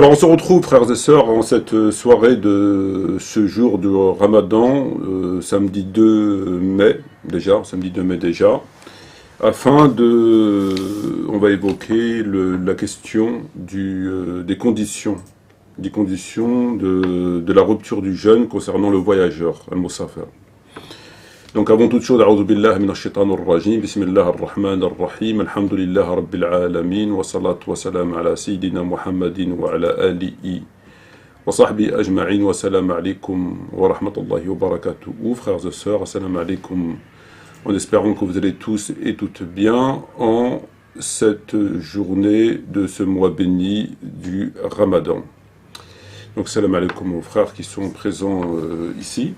Alors on se retrouve, frères et sœurs, en cette soirée de ce jour du Ramadan, samedi 2 mai déjà, afin de, on va évoquer la question des conditions de la rupture du jeûne concernant le voyageur, al-Musafir. Donc avant toute chose, a'udhu billahi minash shaitanir rajim, bismillahir rahmanir rahim, alhamdulillahi rabbil alamin, wa salatu wa salam ala sayyidina Muhammadin wa ala alihi wa sahbihi ajma'in, wa salam alaykum wa rahmatullahi wa barakatuhu. Frères et sœurs, assalamu alaykum, en espérant que vous allez tous et toutes bien en cette journée de ce mois béni du Ramadan. Donc salam alaykum aux frères qui sont présents ici.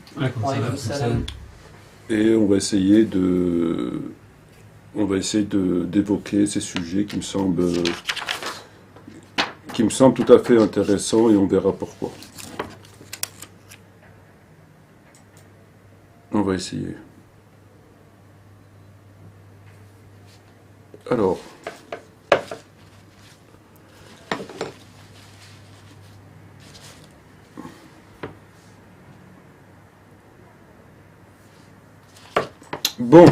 Et on va essayer d'évoquer ces sujets qui me semblent tout à fait intéressants, et on verra pourquoi. On va essayer. Alors, bon,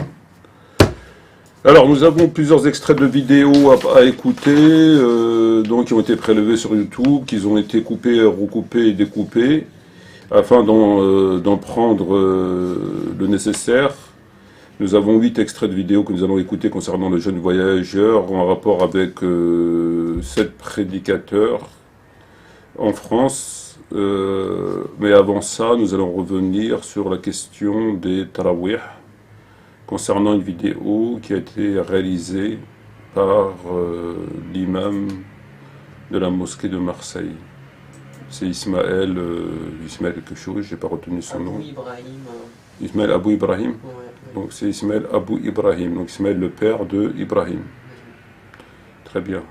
alors nous avons plusieurs extraits de vidéos à écouter, donc qui ont été prélevés sur YouTube, qui ont été coupés, recoupés et découpés, afin d'en prendre le nécessaire. Nous avons 8 extraits de vidéos que nous allons écouter concernant le jeune voyageur, en rapport avec 7 prédicateurs en France. Mais avant ça, nous allons revenir sur la question des tarawih, concernant une vidéo qui a été réalisée par l'imam de la mosquée de Marseille. C'est Ismaël quelque chose, j'ai pas retenu son nom. Ismaël Abou Ibrahim. Ouais. Donc c'est Ismaël Abou Ibrahim, donc Ismaël le père de Ibrahim. Très bien.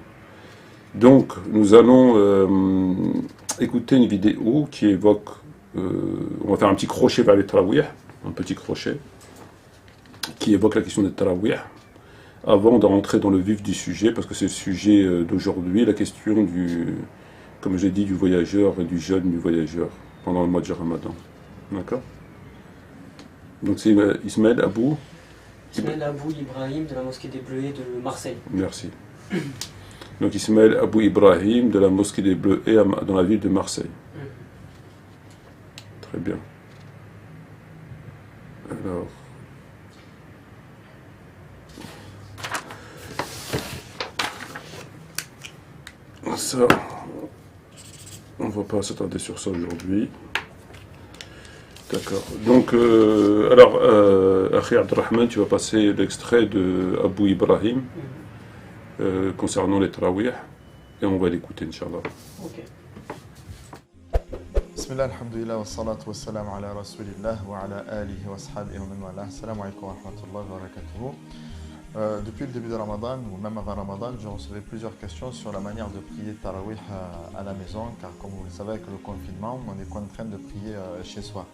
Donc nous allons écouter une vidéo qui évoque, on va faire un petit crochet vers les tarawih, un petit crochet, qui évoque la question des tarawih, avant de rentrer dans le vif du sujet, parce que c'est le sujet d'aujourd'hui, la question du, comme j'ai dit, du voyageur et du jeûne du voyageur pendant le mois de Ramadan. D'accord? Donc c'est Ismaël Abou Ibrahim de la mosquée des Bleuets de Marseille. Merci. Donc Ismaël Abou Ibrahim de la mosquée des Bleuets dans la ville de Marseille. Très bien. Alors... ça, on ne va pas s'attarder sur ça aujourd'hui. D'accord. Donc, Akhi Abdelrahman, tu vas passer l'extrait de Abou Ibrahim concernant les tarawih, et on va l'écouter, Inch'Allah. Ok. Bismillah, alhamdulillah, wa salatu wa salam ala rasulillah wa ala alihi wa sahbihi wa man wala. Assalamu alaikum wa rahmatullahi wa barakatuhu. Depuis le début de Ramadan, ou même avant Ramadan, je recevais plusieurs questions sur la manière de prier Tarawih à la maison, car comme vous le savez, avec le confinement, on est contraint de prier chez soi.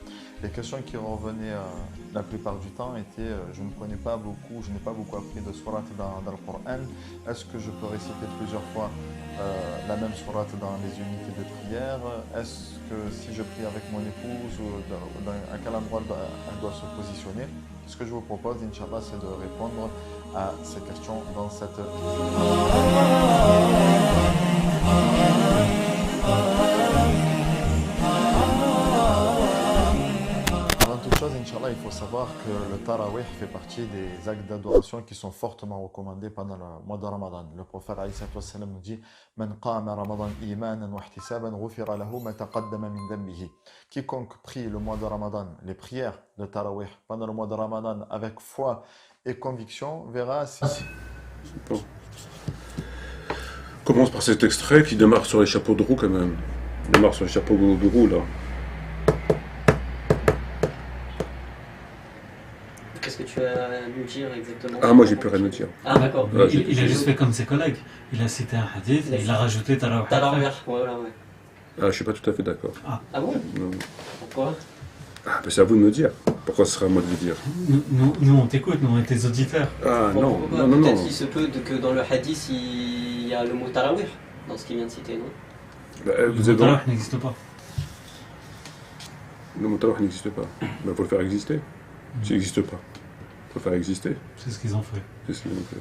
Les questions qui revenaient la plupart du temps étaient je ne connais pas beaucoup, je n'ai pas beaucoup appris de sourate dans le Coran. Est-ce que je peux réciter plusieurs fois la même sourate dans les unités de prière? Est-ce que si je prie avec mon épouse, à quel endroit elle doit se positionner? Ce que je vous propose, Inch'Allah, c'est de répondre à ces questions dans cette vidéo. Avant toute chose, Inch'Allah, il faut savoir que le Tarawih fait partie des actes d'adoration qui sont fortement recommandés pendant le mois de Ramadan. Le prophète nous dit Man qama Ramadan imanan wa ihtisaban ghufira lahu ma taqaddama min dhanbihi. Quiconque prie le mois de Ramadan, les prières de Tarawih pendant le mois de Ramadan avec foi et conviction, verra si... Bon. Commence par cet extrait qui démarre sur les chapeaux de roue quand même. Il démarre sur les chapeaux de roue là. Qu'est-ce que tu as à nous dire exactement? Ah, moi j'ai plus rien à dire. Ah d'accord. Il a juste fait comme ses collègues. Il a cité un hadith et il a rajouté Tarawih. Voilà, ouais. Ah, je suis pas tout à fait d'accord. Ah bon? Non. Pourquoi? Ah, ben c'est à vous de me dire. Pourquoi ce serait à moi de vous dire? Nous on t'écoute, nous on est tes auditeurs. Ah non, pourquoi? non. Peut-être qu'il se peut que dans le hadith il y a le mot tarawih, dans ce qu'il vient de citer, non? Vous avez... Tarawih n'existe pas. Le mot tarawih n'existe pas. Il faut le faire exister. S'il n'existe pas, il faut le faire exister. C'est ce qu'ils ont fait. C'est ce qu'ils ont fait.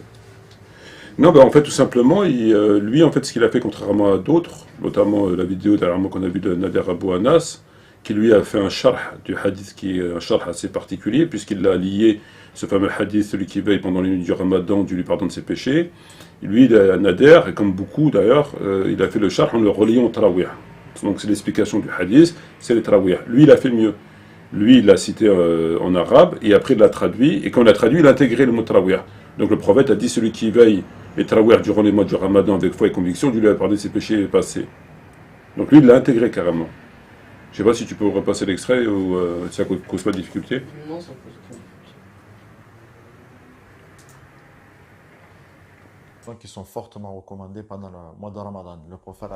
Non, en fait, tout simplement, lui, en fait, ce qu'il a fait, contrairement à d'autres, notamment la vidéo dernièrement qu'on a vue de Nader Abou Anas, qui lui a fait un sharh du hadith qui est un sharh assez particulier, puisqu'il a lié ce fameux hadith, celui qui veille pendant les nuits du Ramadan, Dieu lui pardonne ses péchés. Lui, Nader, et comme beaucoup d'ailleurs, il a fait le sharh en le reliant au tarawih. Donc c'est l'explication du hadith, c'est le tarawih. Lui, il a fait mieux. Lui, il l'a cité en arabe, et après il l'a traduit, et quand il l'a traduit, il a intégré le mot tarawih. Donc le prophète a dit, celui qui veille les tarawih durant les mois du Ramadan avec foi et conviction, Dieu lui a pardonné ses péchés passés. Donc lui, il l'a intégré carrément. Je ne sais pas si tu peux repasser l'extrait ou ça cause pas de difficulté. Non, ça pose aucune. Qui sont fortement recommandés pendant le mois de Ramadan. Le prophète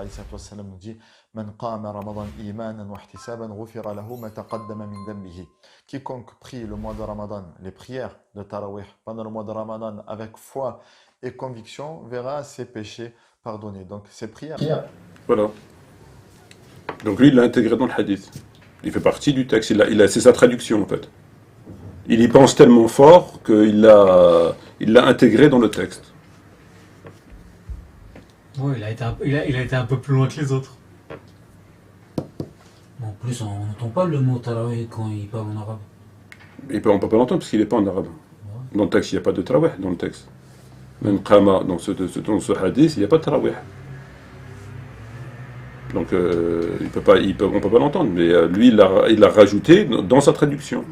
nous dit Man qama Ramadan imanan wa ihtisaban ghufira lahu ma taqaddama min dhanbihi. Quiconque prie le mois de Ramadan, les prières de Tarawih pendant le mois de Ramadan avec foi et conviction verra ses péchés pardonnés. Donc ces prières. Voilà. Donc lui, il l'a intégré dans le hadith. Il fait partie du texte. C'est sa traduction en fait. Il y pense tellement fort qu'il l'a intégré dans le texte. Oui, il a été un peu plus loin que les autres. En plus, on n'entend pas le mot tarawih quand il parle en arabe. On ne peut pas l'entendre parce qu'il n'est pas en arabe. Dans le texte, il n'y a pas de tarawih dans le texte. Même qama, dans ce hadith, il n'y a pas de tarawih. Donc, on ne peut pas l'entendre. Mais lui, il l'a rajouté dans sa traduction.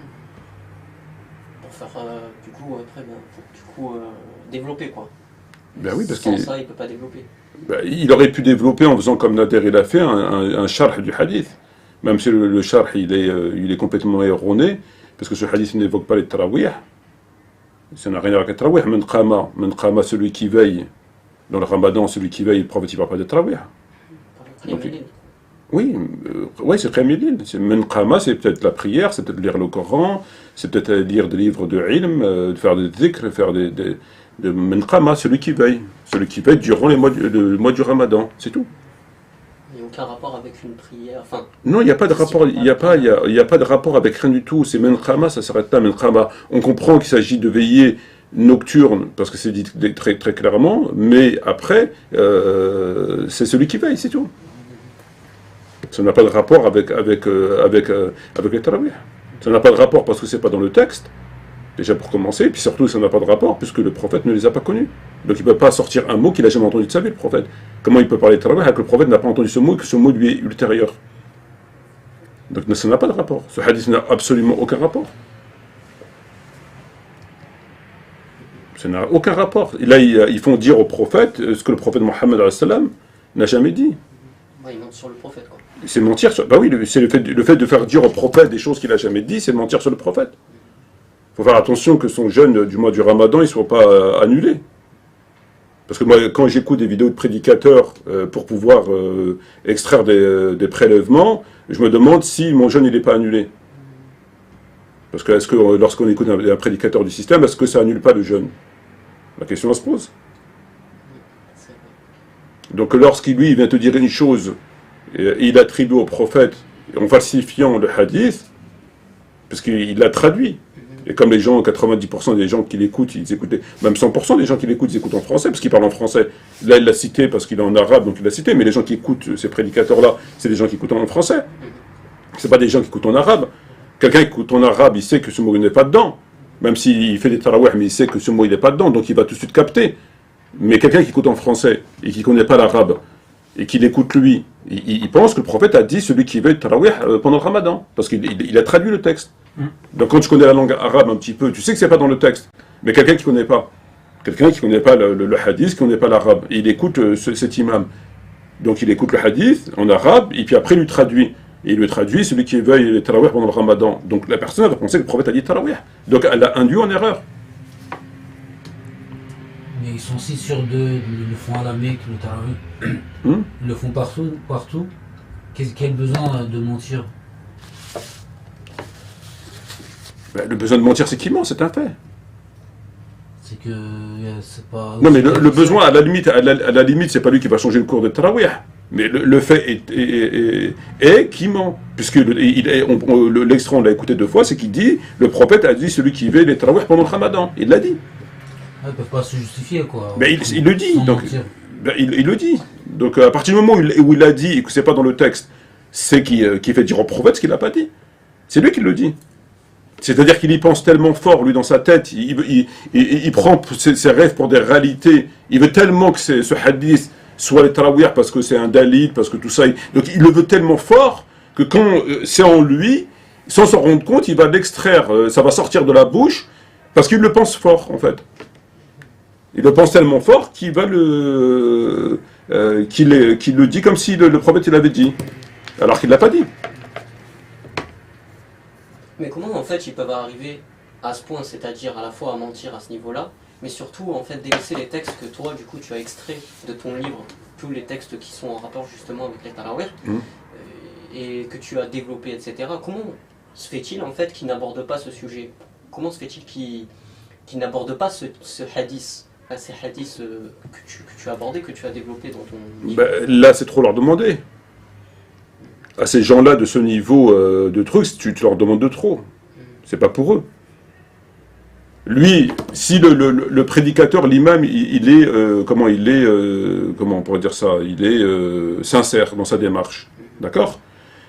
Pour faire, du coup, après, développer quoi. Ben oui, parce Sans que ça, il ne peut pas développer. il aurait pu développer en faisant comme Nader il a fait un sharh du hadith. Même si le sharh il est complètement erroné, parce que ce hadith n'évoque pas les tarawih. Ça n'a rien à voir avec les tarawih. Man qama, celui qui veille dans le Ramadan, celui qui veille, le prophète ne parle pas de tarawih. Donc, oui, c'est Qiyamul Layl. Man qama, c'est peut-être la prière, c'est peut-être lire le Coran, c'est peut-être lire des livres de ilm, de faire des dhikr, faire de Man qama, celui qui veille durant le mois du Ramadan, c'est tout. Il n'y a aucun rapport avec une prière. Enfin, non, il n'y a pas de rapport. Il n'y a pas de rapport avec rien du tout. C'est Man qama, ça s'arrête là. Man qama. On comprend qu'il s'agit de veillée nocturne parce que c'est dit très très clairement. Mais après, c'est celui qui veille, c'est tout. Ça n'a pas de rapport avec les tarawih. Ça n'a pas de rapport parce que c'est pas dans le texte. Déjà pour commencer, puis surtout ça n'a pas de rapport puisque le prophète ne les a pas connus. Donc il ne peut pas sortir un mot qu'il n'a jamais entendu de sa vie, le prophète. Comment il peut parler de tarawih alors que le prophète n'a pas entendu ce mot et que ce mot lui est ultérieur? Donc ça n'a pas de rapport. Ce hadith n'a absolument aucun rapport. Ça n'a aucun rapport. Et là, ils font dire au prophète ce que le prophète Mohammed n'a jamais dit. il monte sur le prophète quoi. C'est mentir sur... Bah oui, c'est le fait de faire dire au prophète des choses qu'il n'a jamais dit, c'est mentir sur le prophète. Il faut faire attention que son jeûne du mois du Ramadan ne soit pas annulé. Parce que moi, quand j'écoute des vidéos de prédicateurs pour pouvoir extraire des prélèvements, je me demande si mon jeûne n'est pas annulé. Parce que lorsqu'on écoute un prédicateur du système, est-ce que ça annule pas le jeûne? La question se pose. Donc lorsqu'il lui vient te dire une chose, il attribue au prophète, en falsifiant le hadith, parce qu'il l'a traduit. Et comme les gens, 90% des gens qui l'écoutent, ils écoutaient, même 100% des gens qui l'écoutent, ils écoutent en français, parce qu'ils parlent en français. Là, il l'a cité parce qu'il est en arabe, donc il l'a cité, mais les gens qui écoutent ces prédicateurs-là, c'est des gens qui écoutent en français. C'est pas des gens qui écoutent en arabe. Quelqu'un qui écoute en arabe, il sait que ce mot n'est pas dedans. Même s'il fait des tarawih, mais il sait que ce mot n'est pas dedans, donc il va tout de suite capter. Mais quelqu'un qui écoute en français, et qui ne connaît pas l'arabe, et qui l'écoute lui, il pense que le prophète a dit celui qui veut tarawih pendant le Ramadan, parce qu'il a traduit le texte. Donc quand tu connais la langue arabe un petit peu, tu sais que c'est pas dans le texte. Mais quelqu'un qui connaît pas le hadith, qui connaît pas l'arabe, et il écoute cet imam. Donc il écoute le hadith en arabe, et puis après il lui traduit. Et il le traduit, celui qui veille les tarawih pendant le Ramadan. Donc la personne va penser que le prophète a dit tarawih. Donc elle l'a induit en erreur. Mais ils sont 6 sur 2, ils le font à la Mecque, le tarawih. Ils le font partout. Quel besoin de mentir? Ben, le besoin de mentir, c'est qu'il ment, c'est un fait. C'est que c'est pas... Non mais le besoin, à la limite, c'est pas lui qui va changer le cours de tarawih. Mais le fait est qu'il ment. Puisque l'extrait, on l'a écouté 2 fois, c'est qu'il dit, le prophète a dit, celui qui veut les tarawih pendant le ramadan. Il l'a dit. Ils ne peuvent pas se justifier, quoi. Mais il le dit. Sans Donc, mentir. il le dit. Donc à partir du moment où il a dit, et que c'est pas dans le texte, c'est qui fait dire au prophète ce qu'il n'a pas dit. C'est lui qui le dit. C'est-à-dire qu'il y pense tellement fort, lui, dans sa tête, il prend ses rêves pour des réalités. Il veut tellement que ce hadith soit les tarawih parce que c'est un dalil, parce que tout ça. Donc il le veut tellement fort que quand c'est en lui, sans s'en rendre compte, il va l'extraire, ça va sortir de la bouche, parce qu'il le pense fort, en fait. Il le pense tellement fort qu'il va qu'il le dit comme si le prophète il l'avait dit, alors qu'il ne l'a pas dit. Mais comment en fait ils peuvent arriver à ce point, c'est-à-dire à la fois à mentir à ce niveau-là, mais surtout en fait délaisser les textes que toi du coup tu as extraits de ton livre, tous les textes qui sont en rapport justement avec les tarawih, et que tu as développé, etc. Comment se fait-il en fait qu'ils n'abordent pas ce sujet? Comment se fait-il qu'ils n'abordent pas ce hadith, ces hadiths que tu as abordés, que tu as développés dans ton livre? Là c'est trop leur demander. À ces gens-là de ce niveau de trucs, tu leur demandes de trop. C'est pas pour eux. Lui, si le prédicateur, l'imam, il est, comment on pourrait dire ça, il est sincère dans sa démarche, d'accord?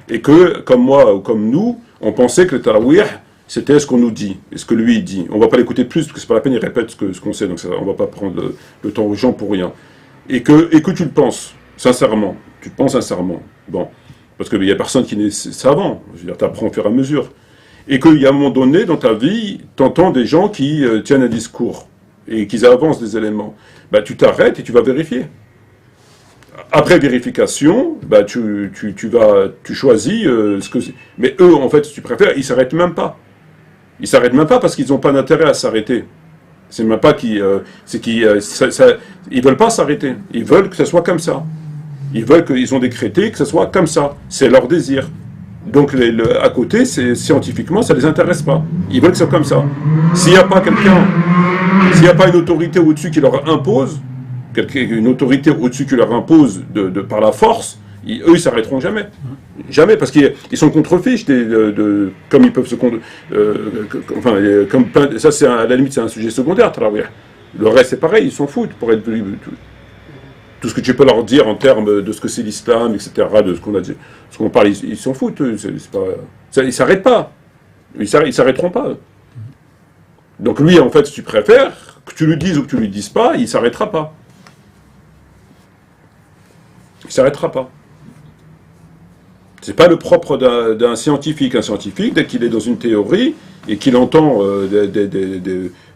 Et que, comme moi ou comme nous, on pensait que le tarawih, c'était ce qu'on nous dit, et ce que lui il dit. On va pas l'écouter plus, parce que c'est pas la peine, il répète ce qu'on sait, donc ça, on va pas prendre le temps aux gens pour rien. Et que tu le penses, sincèrement, tu le penses sincèrement, bon. Parce qu'il n'y a personne qui n'est savant, je veux dire, tu apprends au fur et à mesure. Et qu'il y a un moment donné dans ta vie, tu entends des gens qui tiennent un discours et qu'ils avancent des éléments. Tu t'arrêtes et tu vas vérifier. Après vérification, tu choisis ce que c'est. Mais eux, en fait, si tu préfères, ils ne s'arrêtent même pas. Ils ne s'arrêtent même pas parce qu'ils n'ont pas d'intérêt à s'arrêter. C'est même pas qu'ils ils veulent pas s'arrêter. Ils veulent que ça soit comme ça. Ils veulent qu'ils ont décrété que ce soit comme ça. C'est leur désir. Donc à côté, scientifiquement, ça ne les intéresse pas. Ils veulent que ce soit comme ça. S'il n'y a pas quelqu'un, s'il n'y a pas une autorité au-dessus qui leur impose, une autorité au-dessus qui leur impose par la force, eux, ils ne s'arrêteront jamais. Jamais, parce qu'ils sont contrefiches, comme ils peuvent se... ça, c'est à la limite, c'est un sujet secondaire, tarawih. Le reste, c'est pareil, ils s'en foutent pour être... Tout ce que tu peux leur dire en termes de ce que c'est l'islam, etc., de ce qu'on a dit, ce qu'on parle, ils s'en foutent. Ils ne s'arrêtent pas. Ils s'arrêteront pas. Donc lui, en fait, si tu préfères, que tu lui dises ou que tu lui dises pas, il ne s'arrêtera pas. Il ne s'arrêtera pas. C'est pas le propre d'un scientifique. Un scientifique, dès qu'il est dans une théorie et qu'il entend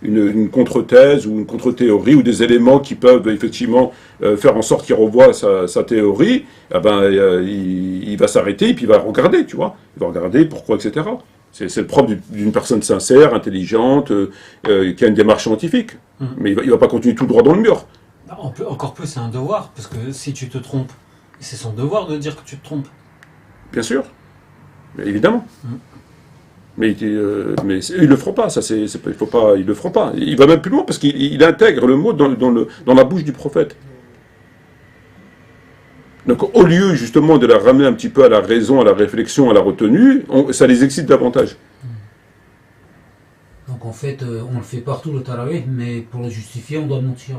une contre-thèse ou une contre-théorie ou des éléments qui peuvent effectivement faire en sorte qu'il revoie sa théorie, il va s'arrêter et puis il va regarder, tu vois. Il va regarder pourquoi, etc. C'est le propre d'une personne sincère, intelligente, qui a une démarche scientifique. Mais il va pas continuer tout droit dans le mur. Encore plus, c'est un devoir, parce que si tu te trompes, c'est son devoir de dire que tu te trompes. Bien sûr, mais évidemment. Mais ils le feront pas, ça il faut pas, ils le feront pas. Il va même plus loin parce qu'il intègre le mot dans la bouche du prophète. Donc au lieu justement de la ramener un petit peu à la raison, à la réflexion, à la retenue, ça les excite davantage. Donc en fait, on le fait partout le tarawih, mais pour le justifier, on doit mentir.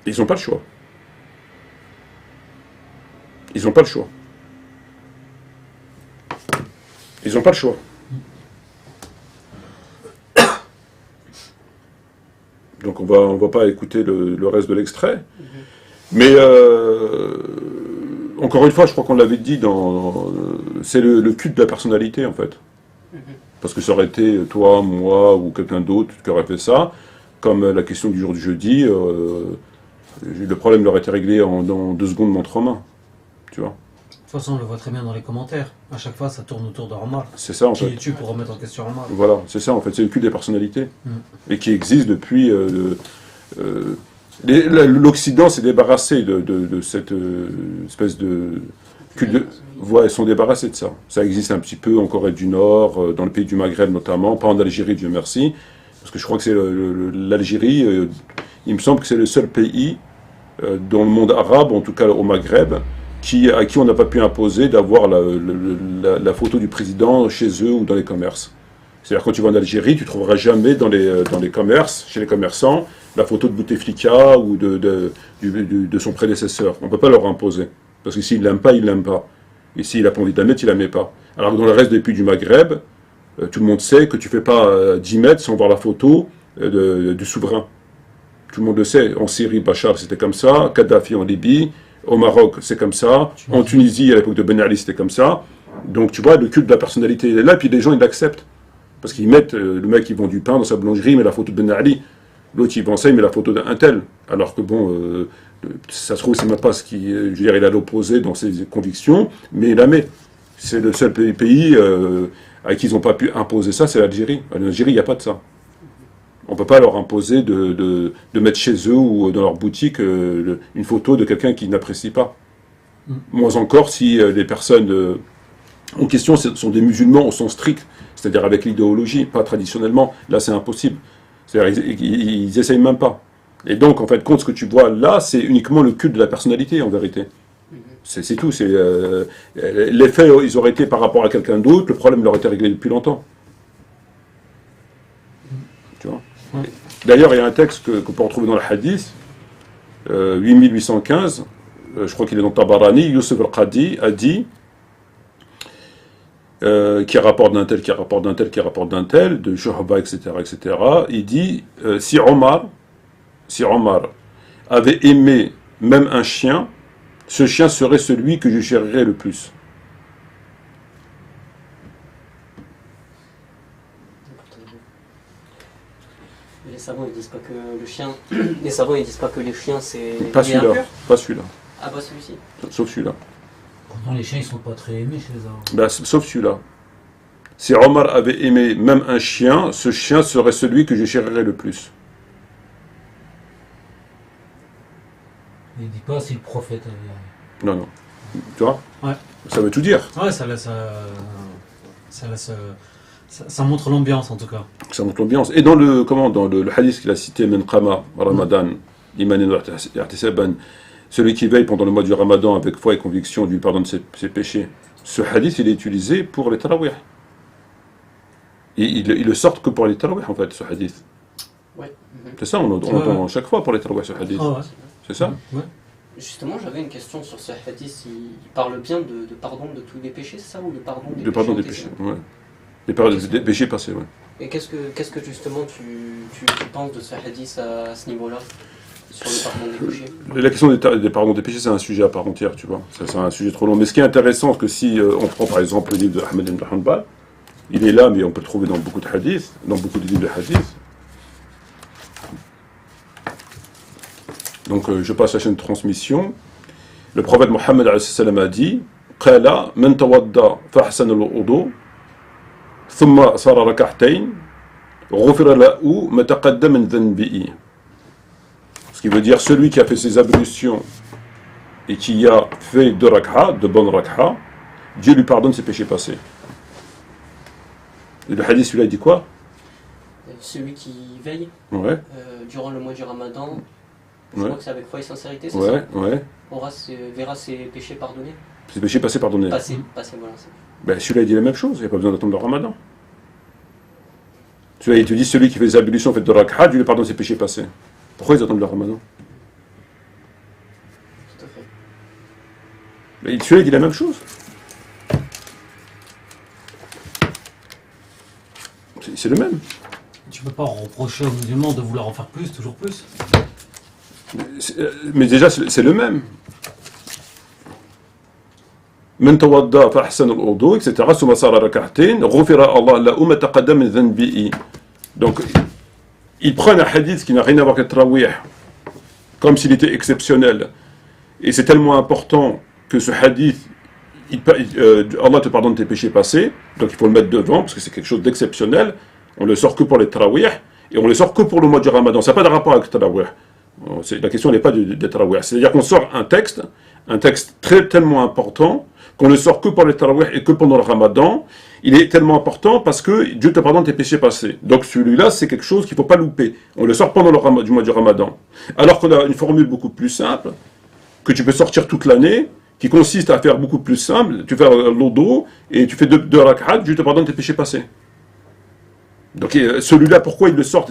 Ils n'ont pas le choix. Ils n'ont pas le choix. Ils n'ont pas le choix. Donc on va pas écouter le reste de l'extrait. Mais encore une fois, je crois qu'on l'avait dit, c'est le culte de la personnalité en fait. Parce que ça aurait été toi, moi ou quelqu'un d'autre qui aurait fait ça, comme la question du jour du jeudi, le problème aurait été réglé dans 2 secondes montre en main. Tu vois. De toute façon, on le voit très bien dans les commentaires. À chaque fois, ça tourne autour de Omar. C'est ça, en fait. Qui es-tu pour remettre en question Omar? Voilà, c'est ça, en fait. C'est le culte des personnalités. Et qui existe depuis... L'Occident s'est débarrassé de cette espèce de culte. Ils sont débarrassés de ça. Ça existe un petit peu en Corée du Nord, dans le pays du Maghreb notamment, pas en Algérie, Dieu merci. Parce que je crois que c'est l'Algérie, il me semble que c'est le seul pays dans le monde arabe, en tout cas au Maghreb, à qui on n'a pas pu imposer d'avoir la photo du président chez eux ou dans les commerces. C'est-à-dire quand tu vas en Algérie, tu ne trouveras jamais dans les commerces, chez les commerçants, la photo de Bouteflika ou de son prédécesseur. On ne peut pas leur imposer. Parce que s'il ne l'aime pas, il ne l'aime pas. Et s'il n'a pas envie de la mettre, il ne la met pas. Alors que dans le reste des pays du Maghreb, tout le monde sait que tu ne fais pas 10 mètres sans voir la photo du souverain. Tout le monde le sait. En Syrie, Bachar, c'était comme ça. Kadhafi en Libye. Au Maroc, c'est comme ça. En Tunisie, à l'époque de Ben Ali, c'était comme ça. Donc, tu vois, le culte de la personnalité, il est là, puis les gens, ils l'acceptent. Parce qu'ils mettent, le mec, il vend du pain dans sa boulangerie, il met la photo de Ben Ali. L'autre, il vend ça, il met la photo d'un tel. Alors que, bon, ça se trouve, c'est même pas ce qui... je veux dire, il a l'opposé dans ses convictions, mais il la met. C'est le seul pays à qui ils n'ont pas pu imposer ça, c'est l'Algérie. En Algérie, il n'y a pas de ça. On ne peut pas leur imposer de mettre chez eux ou dans leur boutique une photo de quelqu'un qu'ils n'apprécient pas. Moins encore si les personnes en question sont des musulmans au sens strict, c'est-à-dire avec l'idéologie, pas traditionnellement. Là, c'est impossible. C'est-à-dire ils essayent même pas. Et donc, en fait, compte ce que tu vois là, c'est uniquement le culte de la personnalité, en vérité. C'est tout. Les faits, ils auraient été par rapport à quelqu'un d'autre, le problème leur était réglé depuis longtemps. Tu vois. D'ailleurs, il y a un texte qu'on peut retrouver dans le hadith, 8815, je crois qu'il est dans Tabarani, Youssef al-Qadi a dit, qui rapporte d'un tel, qui rapporte d'un tel, qui rapporte d'un tel, de Shuhba, etc., etc., il dit, si Omar avait aimé même un chien, ce chien serait celui que je chérirais le plus. Les savants ils disent pas que le chien. Les savants ils disent pas que les chiens c'est. Pas celui-là. Pas celui-là. Ah bah celui-ci. Sauf celui-là. Pourtant, les chiens, ils sont pas très aimés chez les Arabes. Ben, sauf celui-là. Si Omar avait aimé même un chien, ce chien serait celui que je chérirais le plus. Il dit pas si le prophète avait. Non, non. Tu vois? Ouais. Ça veut tout dire. Ouais, ça montre l'ambiance en tout cas. Ça montre l'ambiance. Et dans le hadith qu'il a cité, Men Qama, Ramadan, Imanin Ihtisaban, celui qui veille pendant le mois du Ramadan avec foi et conviction du pardon de ses péchés, ce hadith il est utilisé pour les tarawih. Et il le sort que pour les tarawih en fait, ce hadith. Ouais. C'est ça, on entend chaque fois pour les tarawih ce hadith. Ah ouais. C'est ça? Ouais. Justement, j'avais une question sur ce hadith. Il parle bien de pardon de tous les péchés, c'est ça, ou de pardon des De pardon des péchés péchés, ouais. Des péchés passés, ouais. Et qu'est-ce que justement tu penses de ce hadith à ce niveau-là, sur le pardon des péchés? La question des pardons des péchés, c'est un sujet à part entière, tu vois. C'est un sujet trop long. Mais ce qui est intéressant, c'est que si on prend par exemple le livre de Ahmed ibn Hanbal, il est là, mais on peut le trouver dans beaucoup de hadiths, dans beaucoup de livres de hadiths. Donc je passe à la chaîne de transmission. Le prophète Mohammed a dit Qala man tawadda fa ahsana al-wudu thumma sara rak'atayn ghufira lahu ma taqaddama min dhanbihi. Ce qui veut dire celui qui a fait ses ablutions et qui a fait de bonnes rak'ah, Dieu lui pardonne ses péchés passés. Et le hadith celui-là dit quoi? Celui qui veille durant le mois du Ramadan. Je crois que c'est avec foi et sincérité, c'est ça? Ouais. Verra ses péchés pardonnés. Ses péchés passés pardonnés. Passés, voilà. Ben, celui-là il dit la même chose, il n'y a pas besoin d'attendre le Ramadan. Celui-là il te dit celui qui fait des ablutions, fait de rak'ah, Dieu lui pardonne ses péchés passés. Pourquoi ils attendent le Ramadan? Tout à fait. Ben, celui-là il dit la même chose. C'est le même. Tu peux pas reprocher aux musulmans de vouloir en faire plus, toujours plus. Mais déjà, c'est le même. من توضأ فأحسن الوضوء etc. ثم صار ركعتين غفر الله له ما تقدم من ذنبه. Donc, ils prennent un hadith qui n'a rien à voir avec le tarawih, comme s'il était exceptionnel. Et c'est tellement important que ce hadith, Allah te pardonne tes péchés passés, donc il faut le mettre devant, parce que c'est quelque chose d'exceptionnel. On le sort que pour les tarawih, et on le sort que pour le mois du Ramadan. Ça n'a pas de rapport avec le tarawih. La question n'est pas des tarawih. C'est-à-dire qu'on sort un texte tellement important, qu'on le sort que pour les tarawih et que pendant le Ramadan. Il est tellement important parce que Dieu te pardonne tes péchés passés. Donc celui-là, c'est quelque chose qu'il ne faut pas louper. On le sort pendant du mois du Ramadan. Alors qu'on a une formule beaucoup plus simple, que tu peux sortir toute l'année, qui consiste à faire beaucoup plus simple. Tu fais l'odo et tu fais deux rak'at, Dieu te pardonne tes péchés passés. Donc celui-là, pourquoi il le sort,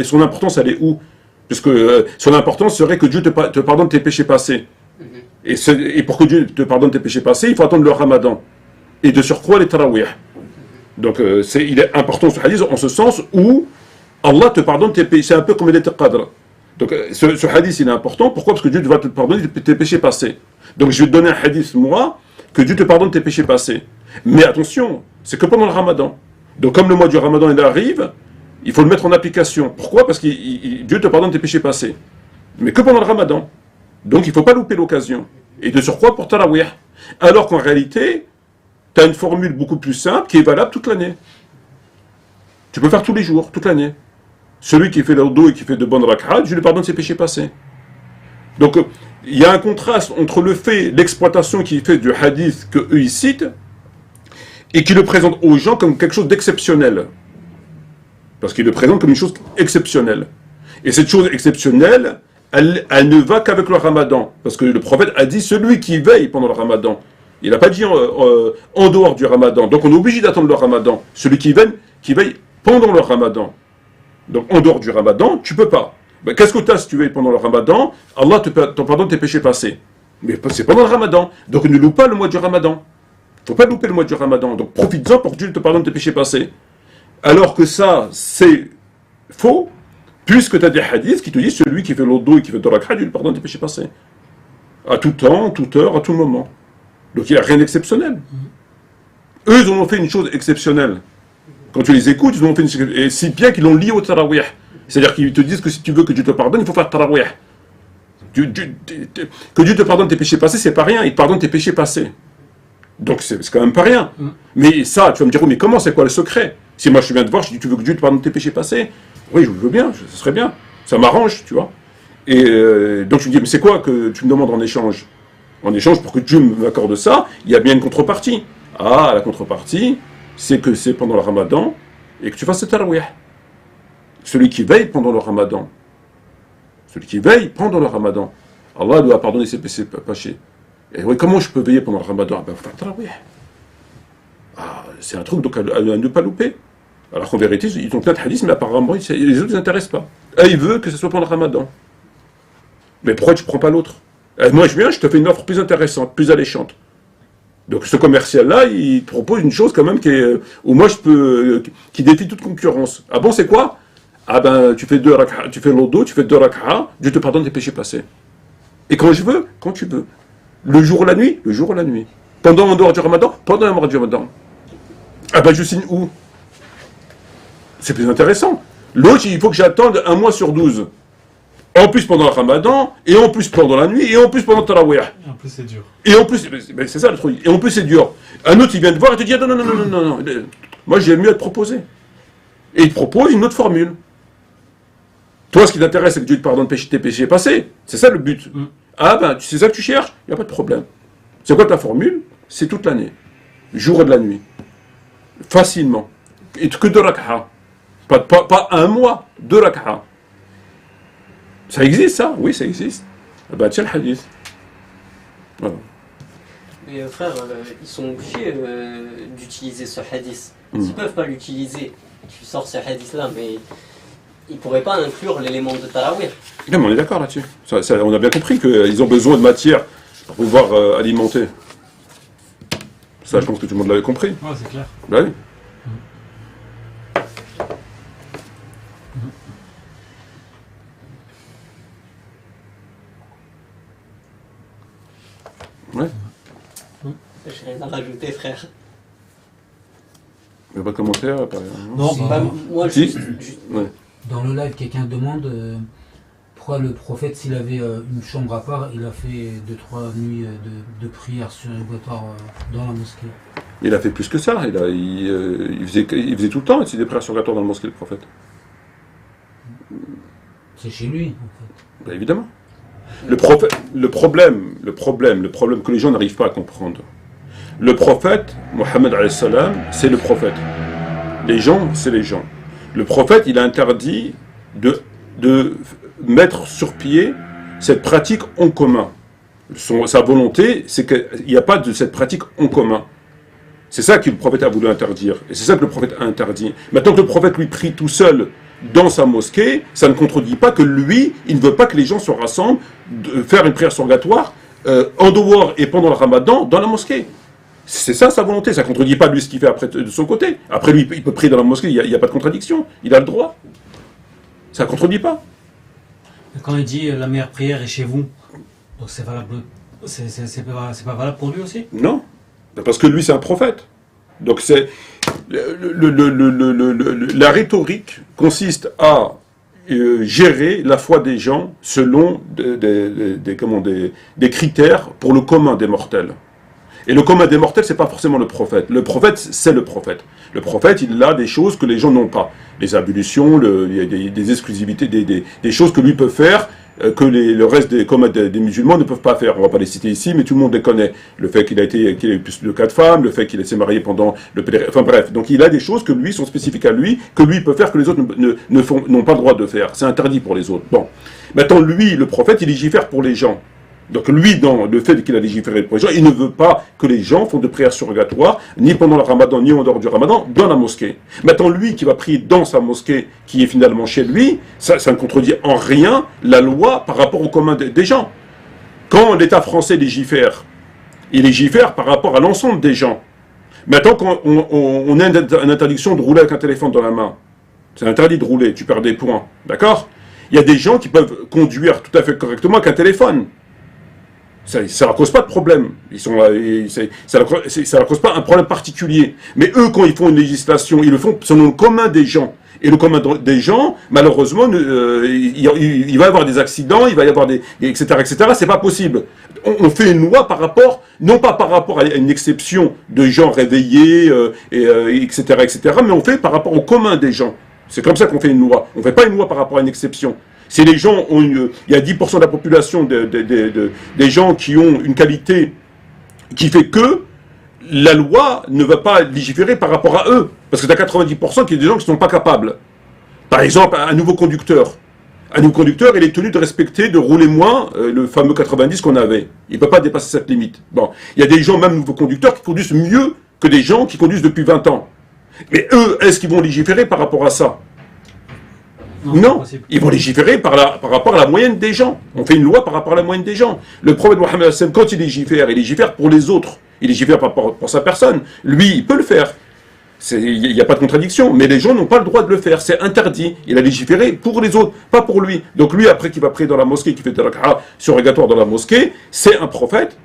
son importance, elle est où? Parce que son importance serait que Dieu te pardonne tes péchés passés. Et pour que Dieu te pardonne tes péchés passés, il faut attendre le Ramadan. Et de surcroît les tarawih. Donc il est important ce hadith en ce sens où Allah te pardonne tes péchés. C'est un peu comme les qadr. Donc ce hadith il est important. Pourquoi? Parce que Dieu va te pardonner tes péchés passés. Donc je vais te donner un hadith moi, que Dieu te pardonne tes péchés passés. Mais attention, c'est que pendant le Ramadan. Donc comme le mois du Ramadan il arrive, il faut le mettre en application. Pourquoi? Parce que Dieu te pardonne tes péchés passés. Mais que pendant le Ramadan. Donc il ne faut pas louper l'occasion. Et de surcroît pour Tarawih. Alors qu'en réalité, tu as une formule beaucoup plus simple qui est valable toute l'année. Tu peux faire tous les jours, toute l'année. Celui qui fait l'odo et qui fait de bonnes rak'at, je lui pardonne ses péchés passés. Donc il y a un contraste entre le fait, l'exploitation qu'il fait du hadith qu'eux ils citent, et qui le présente aux gens comme quelque chose d'exceptionnel. Parce qu'il le présente comme une chose exceptionnelle. Et cette chose exceptionnelle, elle ne va qu'avec le Ramadan. Parce que le prophète a dit celui qui veille pendant le Ramadan. Il n'a pas dit en dehors du Ramadan. Donc on est obligé d'attendre le Ramadan. Celui qui veille pendant le Ramadan. Donc en dehors du Ramadan, tu ne peux pas. Ben, qu'est-ce que tu as si tu veilles pendant le Ramadan? Allah te pardonne tes péchés passés. Mais c'est pendant le Ramadan. Donc ne loue pas le mois du Ramadan. Il ne faut pas louper le mois du Ramadan. Donc profites-en pour que Dieu te pardonne tes péchés passés. Alors que ça, c'est faux. Puisque tu as des hadiths qui te disent celui qui fait l'odo et qui fait de rak'at, Dieu lui pardonne tes péchés passés. À tout temps, toute heure, à tout moment. Donc il n'y a rien d'exceptionnel. Eux, ils ont fait une chose exceptionnelle. Quand tu les écoutes, ils ont fait une chose. Et si bien qu'ils l'ont lié au tarawih. C'est-à-dire qu'ils te disent que si tu veux que Dieu te pardonne, il faut faire tarawih. Que Dieu te pardonne tes péchés passés, c'est pas rien. Il te pardonne tes péchés passés. Donc c'est quand même pas rien. Mais ça, tu vas me dire, oh, mais comment, c'est quoi le secret? Si moi je viens te voir, je dis, tu veux que Dieu te pardonne tes péchés passés? Oui, je veux bien, ce serait bien. Ça m'arrange, tu vois. Et donc je me dis, mais c'est quoi que tu me demandes en échange? En échange, pour que Dieu m'accorde ça, il y a bien une contrepartie. Ah, la contrepartie, c'est que c'est pendant le Ramadan et que tu fasses le tarawih. Celui qui veille pendant le Ramadan. Celui qui veille pendant le Ramadan. Allah doit pardonner ses péchés. Et oui, comment je peux veiller pendant le Ramadan? Ben, il faut faire le tarawih. Ah, c'est un truc donc à ne pas louper. Alors qu'en vérité, ils ont plein de hadiths, mais apparemment, les autres ne les intéressent pas. Et ils veulent que ce soit pendant le Ramadan. Mais pourquoi tu ne prends pas l'autre? Moi, je viens, je te fais une offre plus intéressante, plus alléchante. Donc ce commercial-là, il te propose une chose quand même qui défie toute concurrence. Ah bon, c'est quoi? Ah ben, tu fais l'odo, tu fais 2 rak'at, Dieu te pardonne tes péchés passés. Et quand je veux, quand tu veux. Le jour ou la nuit, le jour ou la nuit. En dehors du Ramadan, pendant le mois du Ramadan. Ah ben, je signe où? C'est plus intéressant. L'autre, il faut que j'attende 1 mois sur 12. En plus pendant le Ramadan, et en plus pendant la nuit, et en plus pendant le Tarawih. Et en plus, c'est dur. Et en plus, c'est ça le truc. Et en plus, c'est dur. Un autre, il vient te voir et te dit, non, non. Moi, j'ai mieux à te proposer. Et il te propose une autre formule. Toi, ce qui t'intéresse, c'est que Dieu te pardonne tes péchés passés. C'est ça le but. Ah ben, c'est ça que tu cherches? Il n'y a pas de problème. C'est quoi ta formule? C'est toute l'année. Jour et de la nuit. Facilement. Et que 2 rak'at. Pas 1 mois, 2 rak'at. Ça existe, ça? Oui, ça existe. Ben, tiens le hadith. Voilà. Mais frère, ils sont obligés d'utiliser ce hadith. Ils ne peuvent pas l'utiliser. Tu sors ce hadith-là, mais ils ne pourraient pas inclure l'élément de Tarawih. Non, mais on est d'accord là-dessus. On a bien compris qu'ils ont besoin de matière pour pouvoir alimenter. Ça, je pense que tout le monde l'avait compris. Ouais, c'est clair. Ben oui. Ouais. J'ai rien à rajouter, frère. Il n'y a pas de commentaire par Non, Bah, moi, Si. juste... Ouais. Dans le live, quelqu'un demande pourquoi le prophète, s'il avait une chambre à part, il a fait 2-3 nuits de prière surérogatoires dans la mosquée. Il a fait plus que ça. Il faisait tout le temps des prières surérogatoires dans le mosquée, le prophète. C'est chez lui, en fait. Ben, évidemment. Le problème que les gens n'arrivent pas à comprendre. Le prophète, Mohammed alayhi salam, c'est le prophète. Les gens, c'est les gens. Le prophète, il a interdit de mettre sur pied cette pratique en commun. Sa volonté, c'est qu'il n'y a pas de cette pratique en commun. C'est ça que le prophète a voulu interdire. Et c'est ça que le prophète a interdit. Maintenant que le prophète lui prie tout seul dans sa mosquée, ça ne contredit pas que lui, il ne veut pas que les gens se rassemblent, faire une prière surrogatoire en dehors et pendant le ramadan dans la mosquée. C'est ça sa volonté. Ça ne contredit pas lui ce qu'il fait après de son côté. Après lui, il peut prier dans la mosquée, il n'y a pas de contradiction. Il a le droit. Ça ne contredit pas. Quand il dit la meilleure prière est chez vous, donc c'est valable, c'est pas valable pour lui aussi? Non, parce que lui c'est un prophète. Donc c'est la rhétorique consiste à gérer la foi des gens selon des critères pour le commun des mortels. Et le commun des mortels, c'est pas forcément le prophète. Le prophète, c'est le prophète. Le prophète, il a des choses que les gens n'ont pas. Les ablutions, il y a des exclusivités, des choses que lui peut faire, que le reste des musulmans ne peuvent pas faire. On va pas les citer ici, mais tout le monde les connaît. Le fait qu'il a eu plus de 4 femmes, le fait qu'il s'est marié pendant le pèlerinage, enfin bref. Donc il a des choses que lui sont spécifiques à lui, que lui peut faire, que les autres n'ont pas le droit de faire. C'est interdit pour les autres. Bon. Maintenant, lui, le prophète, il légifère pour les gens. Donc lui, dans le fait qu'il a légiféré pour les gens, il ne veut pas que les gens font de prières surrogatoires, ni pendant le ramadan, ni en dehors du ramadan, dans la mosquée. Maintenant, lui qui va prier dans sa mosquée, qui est finalement chez lui, ça ne contredit en rien la loi par rapport au commun des gens. Quand l'État français légifère, il légifère par rapport à l'ensemble des gens. Maintenant, quand on a une interdiction de rouler avec un téléphone dans la main, c'est interdit de rouler, tu perds des points, d'accord? Il y a des gens qui peuvent conduire tout à fait correctement avec un téléphone. Ça ne leur cause pas de problème. Ça leur cause pas un problème particulier. Mais eux, quand ils font une législation, ils le font selon le commun des gens. Et le commun des gens, malheureusement, il va y avoir des accidents, il va y avoir etc., etc. C'est pas possible. On fait une loi par rapport, non pas par rapport à une exception de gens réveillés, etc., etc., mais on fait par rapport au commun des gens. C'est comme ça qu'on fait une loi. On ne fait pas une loi par rapport à une exception. Si les gens ont il y a 10% de la population des gens qui ont une qualité qui fait que la loi ne va pas légiférer par rapport à eux. Parce que tu as 90% qui sont des gens qui ne sont pas capables. Par exemple, un nouveau conducteur. Un nouveau conducteur, il est tenu de respecter, de rouler moins le fameux 90 qu'on avait. Il ne peut pas dépasser cette limite. Bon, il y a des gens, même nouveaux conducteurs, qui conduisent mieux que des gens qui conduisent depuis 20 ans. Mais eux, est-ce qu'ils vont légiférer par rapport à ça ? Non, ils vont légiférer par rapport à la moyenne des gens. On fait une loi par rapport à la moyenne des gens. Le prophète Mohammed, quand il légifère pour les autres. Il légifère pas pour sa personne. Lui, il peut le faire. Il n'y a pas de contradiction. Mais les gens n'ont pas le droit de le faire. C'est interdit. Il a légiféré pour les autres, pas pour lui. Donc lui, après qu'il va prier dans la mosquée, qu'il fait des rak'a surrogatoires dans la mosquée, c'est un prophète.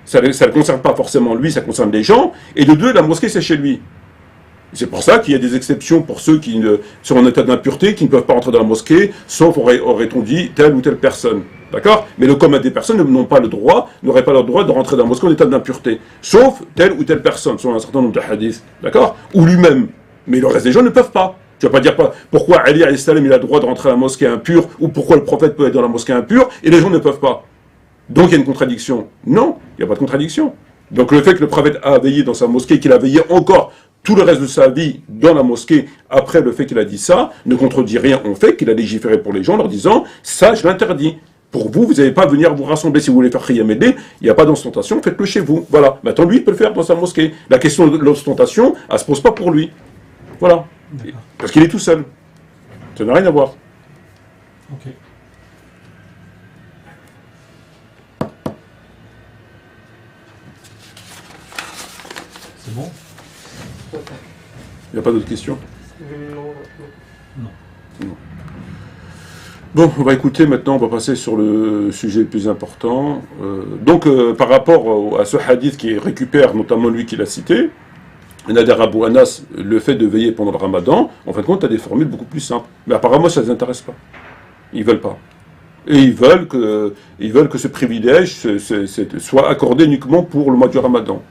Ça ne concerne pas forcément lui, ça concerne les gens. Et de deux, la mosquée, c'est chez lui. C'est pour ça qu'il y a des exceptions pour ceux qui sont en état d'impureté, qui ne peuvent pas entrer dans la mosquée, sauf, aurait-on dit, telle ou telle personne. D'accord? Mais le commun des personnes n'auraient pas le droit de rentrer dans la mosquée en état d'impureté. Sauf telle ou telle personne, selon un certain nombre de hadiths. D'accord? Ou lui-même. Mais le reste des gens ne peuvent pas. Tu vas pas dire pourquoi Ali alayhi salam il a le droit de rentrer à la mosquée impure, ou pourquoi le prophète peut être dans la mosquée impure, et les gens ne peuvent pas. Donc il y a une contradiction. Non, il n'y a pas de contradiction. Donc le fait que le prophète a veillé dans sa mosquée, qu'il a veillé encore tout le reste de sa vie dans la mosquée, après le fait qu'il a dit ça, ne contredit rien en fait qu'il a légiféré pour les gens, leur disant « ça, je l'interdis ». Pour vous, vous n'allez pas venir vous rassembler. Si vous voulez faire Qiyam el-Layl, il n'y a pas d'ostentation, faites-le chez vous. Voilà. Maintenant, lui, il peut le faire dans sa mosquée. La question de l'ostentation, elle ne se pose pas pour lui. Voilà. Parce qu'il est tout seul. Ça n'a rien à voir. Ok. C'est bon? Il n'y a pas d'autres questions? Non. Bon, on va écouter maintenant, on va passer sur le sujet le plus important. Par rapport à ce hadith qui récupère notamment lui qui l'a cité, Nader Abou Anas, le fait de veiller pendant le ramadan, en fin de compte, tu as des formules beaucoup plus simples. Mais apparemment, ça ne les intéresse pas. Ils ne veulent pas. Et ils veulent que ce privilège soit accordé uniquement pour le mois du ramadan.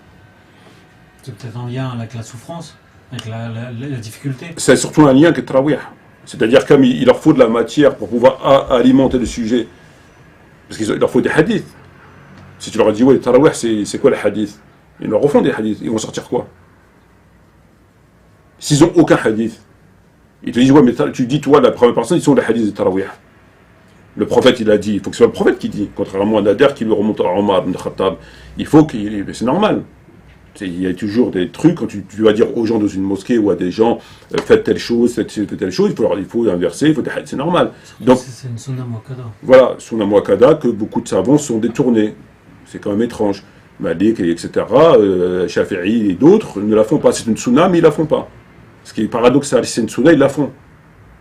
C'est peut-être en lien avec la souffrance, avec la difficulté. C'est surtout un lien avec le tarawih. C'est-à-dire qu'il leur faut de la matière pour pouvoir alimenter le sujet. Parce qu'il leur faut des hadiths. Si tu leur dis, ouais, le tarawih, c'est quoi les hadiths? Ils leur refont des hadiths. Ils vont sortir quoi? S'ils n'ont aucun hadith, ils te disent, ouais, mais tu dis, toi, la première personne, ils sont les hadiths de tarawih. Le prophète, il a dit, il faut que ce soit le prophète qui dit, contrairement à Nader qui lui remonte à Omar ibn Khattab. Il faut qu'il. C'est normal. Il y a toujours des trucs, quand tu vas dire aux gens dans une mosquée ou à des gens, faites telle chose, faites telle chose, il faut inverser, c'est normal. Donc, c'est une sunna muakkada. voilà, sunna muakkada que beaucoup de savants sont détournés. C'est quand même étrange. Malik, etc., Shafi'i et d'autres ne la font pas. C'est une sunna, mais ils la font pas. Ce qui est paradoxal, si c'est une sunna, ils la font.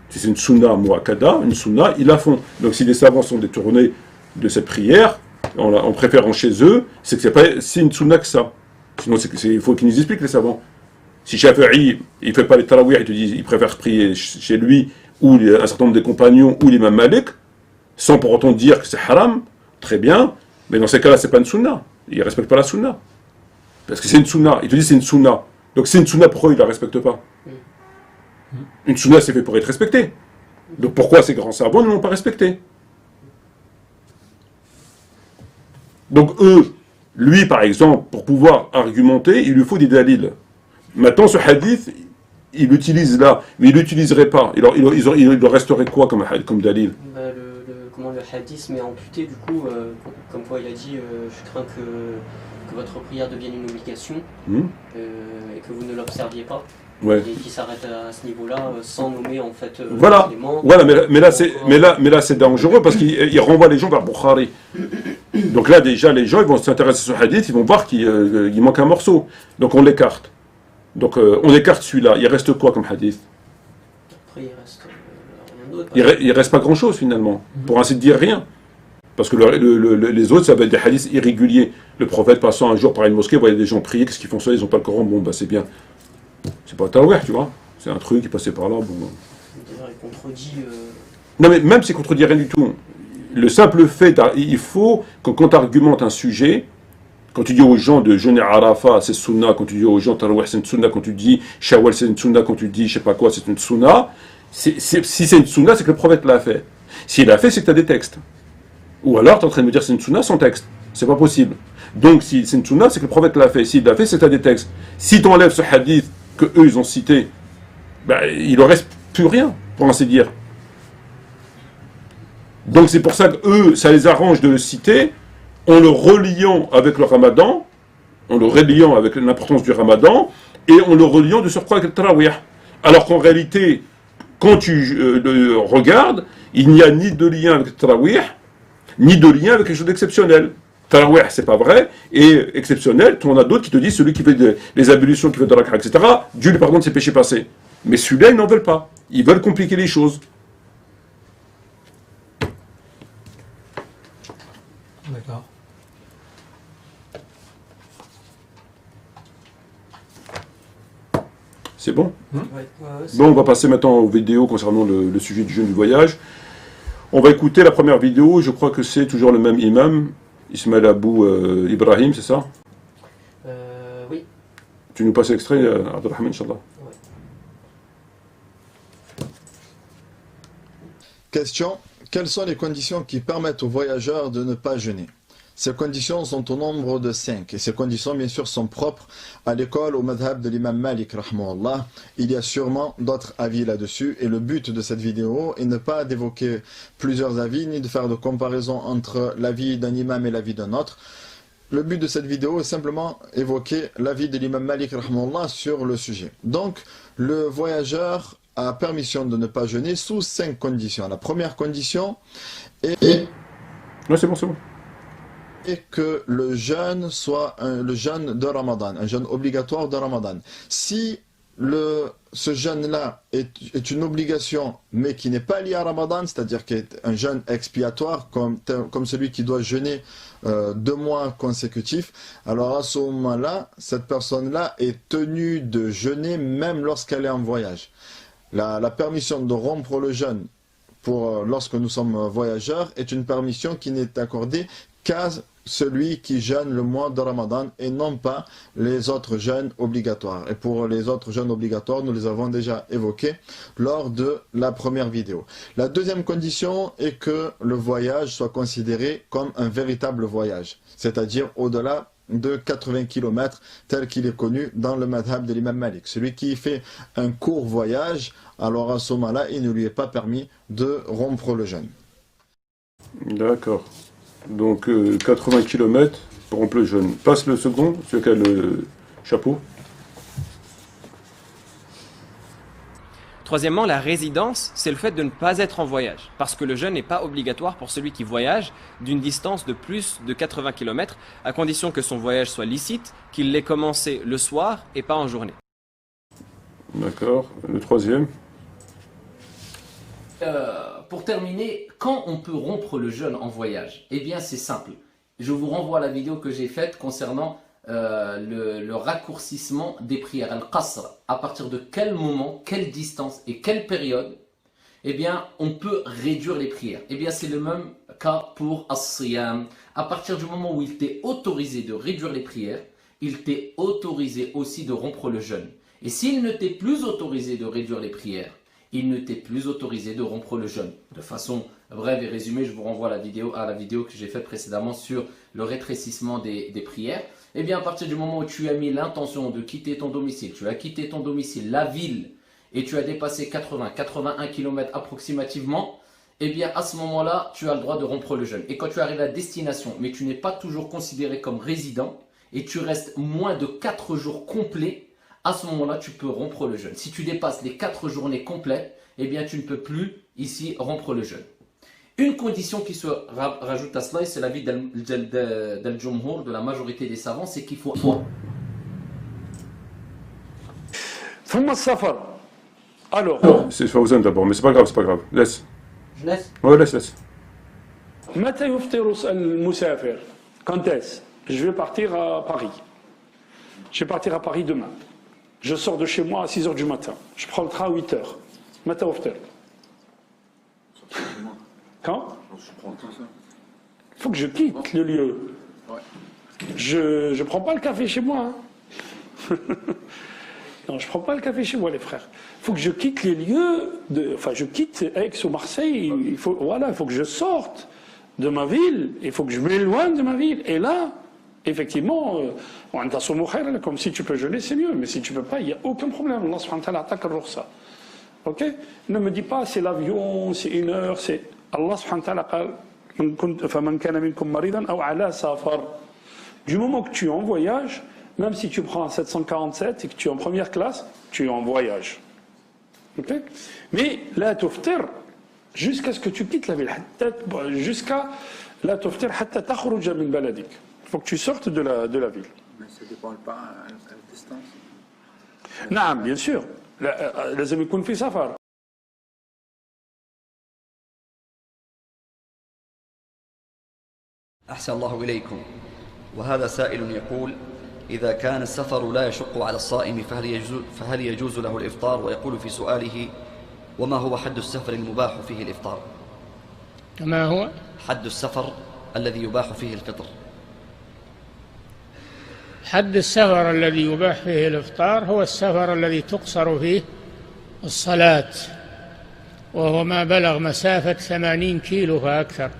Si c'est une sunna muakkada, une sunna, ils la font. Donc si les savants sont détournés de cette prière, en préférant chez eux, c'est que c'est une sunna que ça. Sinon, il faut qu'ils nous expliquent, les savants. Si Shafi'i, il ne fait pas les tarawih, il préfère prier chez lui, ou un certain nombre de compagnons, ou l'imam Malik, sans pour autant dire que c'est haram, très bien, mais dans ces cas-là, ce n'est pas une sunna. Il ne respecte pas la sunna. Parce que c'est une sunna. Il te dit c'est une sunna. Donc c'est une sunna, pourquoi il ne la respecte pas? Une sunna, c'est fait pour être respectée. Donc pourquoi ces grands savants ne l'ont pas respecté? Donc eux, lui par exemple, pour pouvoir argumenter, il lui faut des dalils. Maintenant ce hadith, il l'utilise là, mais il ne l'utiliserait pas. Il leur resterait quoi comme dalil? Comment le hadith m'est amputé, du coup, comme quoi il a dit, je crains que votre prière devienne une obligation, et que vous ne l'observiez pas. Ouais. Et qui s'arrête à ce niveau-là sans nommer en fait voilà. l'élément. Voilà, mais là c'est dangereux parce qu'il renvoie les gens vers Bukhari. Donc là déjà les gens ils vont s'intéresser à ce hadith, ils vont voir qu'il manque un morceau. Donc on l'écarte. Donc on écarte celui-là. Il reste quoi comme hadith? Après il reste rien d'autre. Il reste pas grand-chose finalement. Pour ainsi dire rien. Parce que les autres ça va être des hadiths irréguliers. Le prophète passant un jour par une mosquée, voyait des gens prier, qu'est-ce qu'ils font ça? Ils n'ont pas le Coran, bon bah c'est bien. C'est pas taouer, tu vois. C'est un truc qui passait par là. Bon. Il contredit. Non, mais même s'il contredit rien du tout, le simple fait, il faut que quand tu argumentes un sujet, quand tu dis aux gens de jeûner Arafat, c'est sunna, quand tu dis aux gens Tarawih, c'est une sunna, quand tu dis Shawwal, c'est une sunna, quand tu dis je sais pas quoi, c'est une sunna, si c'est une sunna, c'est que le prophète l'a fait. S'il l'a fait, c'est que tu as des textes. Ou alors, tu es en train de me dire c'est une sunna sans texte. C'est pas possible. Donc, si c'est une sunna, c'est que le prophète l'a fait. S'il l'a fait, c'est que tu as des textes. Si tu enlèves ce hadith que eux ils ont cité, ben, il ne reste plus rien, pour ainsi dire. Donc c'est pour ça que eux, ça les arrange de le citer, en le reliant avec le ramadan, en le reliant avec l'importance du ramadan, et en le reliant de surcroît avec le tarawih. Alors qu'en réalité, quand tu le regardes, il n'y a ni de lien avec le tarawih, ni de lien avec quelque chose d'exceptionnel. Tarawih, c'est pas vrai, et exceptionnel, tu en as d'autres qui te disent celui qui fait les ablutions, qui fait de la rak'a, etc., Dieu lui pardonne ses péchés passés. Mais celui-là, ils n'en veulent pas. Ils veulent compliquer les choses. D'accord. C'est bon? Ouais, Bon, on va passer maintenant aux vidéos concernant le sujet du jeûne du voyage. On va écouter la première vidéo, je crois que c'est toujours le même imam, Ismaël Abou Ibrahim, c'est ça? Oui. Tu nous passes l'extrait, Abdelrahman, Inch'Allah. Ouais. Question. Quelles sont les conditions qui permettent aux voyageurs de ne pas jeûner? Ces conditions sont au nombre de 5. Et ces conditions, bien sûr, sont propres à l'école, au madhab de l'imam Malik, rahmahullah. Il y a sûrement d'autres avis là-dessus. Et le but de cette vidéo est ne pas d'évoquer plusieurs avis, ni de faire de comparaison entre l'avis d'un imam et l'avis d'un autre. Le but de cette vidéo est simplement évoquer l'avis de l'imam Malik, rahmahullah, sur le sujet. Donc, le voyageur a permission de ne pas jeûner sous 5 conditions. La première condition est... Non, c'est bon, c'est bon. Et que le jeûne soit le jeûne de Ramadan, un jeûne obligatoire de Ramadan. Si ce jeûne-là est une obligation, mais qui n'est pas lié à Ramadan, c'est-à-dire qu'il est un jeûne expiatoire, comme celui qui doit jeûner 2 mois consécutifs, alors à ce moment-là, cette personne-là est tenue de jeûner même lorsqu'elle est en voyage. La permission de rompre le jeûne lorsque nous sommes voyageurs est une permission qui n'est accordée qu'à celui qui jeûne le mois de Ramadan et non pas les autres jeûnes obligatoires. Et pour les autres jeûnes obligatoires, nous les avons déjà évoqués lors de la première vidéo. La deuxième condition est que le voyage soit considéré comme un véritable voyage, c'est-à-dire au-delà de 80 km tel qu'il est connu dans le madhab de l'imam Malik. Celui qui fait un court voyage, alors à ce moment-là, il ne lui est pas permis de rompre le jeûne. D'accord. Donc 80 km pour rompre le jeûne. Passe le second, celui qui a le chapeau. Troisièmement, la résidence, c'est le fait de ne pas être en voyage, parce que le jeûne n'est pas obligatoire pour celui qui voyage d'une distance de plus de 80 km, à condition que son voyage soit licite, qu'il l'ait commencé le soir et pas en journée. D'accord. Le troisième. Pour terminer, quand on peut rompre le jeûne en voyage? Eh bien, c'est simple. Je vous renvoie à la vidéo que j'ai faite concernant le raccourcissement des prières, al-qasr. À partir de quel moment, quelle distance et quelle période, eh bien, on peut réduire les prières. Eh bien, c'est le même cas pour as-siyam. À partir du moment où il t'est autorisé de réduire les prières, il t'est autorisé aussi de rompre le jeûne. Et s'il ne t'est plus autorisé de réduire les prières, il ne t'est plus autorisé de rompre le jeûne. De façon brève et résumée, je vous renvoie à la vidéo que j'ai faite précédemment sur le rétrécissement des prières. Eh bien, à partir du moment où tu as mis l'intention de quitter ton domicile, tu as quitté ton domicile, la ville, et tu as dépassé 80-81 km approximativement, eh bien, à ce moment-là, tu as le droit de rompre le jeûne. Et quand tu arrives à destination, mais tu n'es pas toujours considéré comme résident, et tu restes moins de 4 jours complets, à ce moment-là, tu peux rompre le jeûne. Si tu dépasses les 4 journées complètes, eh bien, tu ne peux plus ici rompre le jeûne. Une condition qui se rajoute à cela, et c'est l'avis d'Al-Jumhur, de la majorité des savants, c'est qu'il faut... Alors, C'est Fawzan d'abord, mais c'est pas grave, c'est pas grave. Laisse. Je laisse. Ouais, laisse. متى يفطر المسافر? Quand est-ce? Je vais partir à Paris. Je vais partir à Paris demain. Je sors de chez moi à 6h du matin. Je prends le train à 8h. متى يفطر? Quand? Il faut que je quitte le lieu. Je ne prends pas le café chez moi. Non, je ne prends pas le café chez moi, les frères. Il faut que je quitte les lieux. Enfin, je quitte Aix ou Marseille. Il faut que je sorte de ma ville. Il faut que je m'éloigne de ma ville. Et là, effectivement, comme si tu peux jeûner, c'est mieux. Mais si tu ne peux pas, il n'y a aucun problème. Allah subhanahu wa ta'ala attaque ça. Ok? Ne me dis pas, c'est l'avion, c'est 1 heure, c'est... Allah subhanahu wa ta'ala قال فمن كان منكم مريضا أو على سفر. Du moment que tu es en voyage, même si tu prends un 747 et que tu es en première classe, tu es en voyage. Okay? Mais la tuftir, jusqu'à ce que tu quittes la ville, jusqu'à la tuftir حتى تخرج من بلدك. Il faut que tu sortes de la ville. Mais ça ne dépend pas à la distance. نعم, bien sûr. لازم يكون في سفر. أحسن الله إليكم. وهذا سائل يقول: إذا كان السفر لا يشق على الصائم فهل يجوز له الإفطار؟ ويقول في سؤاله: وما هو حد السفر المباح فيه الإفطار؟ ما هو؟ حد السفر الذي يباح فيه الفطر. حد السفر الذي يباح فيه الإفطار هو السفر الذي تقصر فيه الصلاة، وهو ما بلغ مسافة 80 كيلو فأكثر،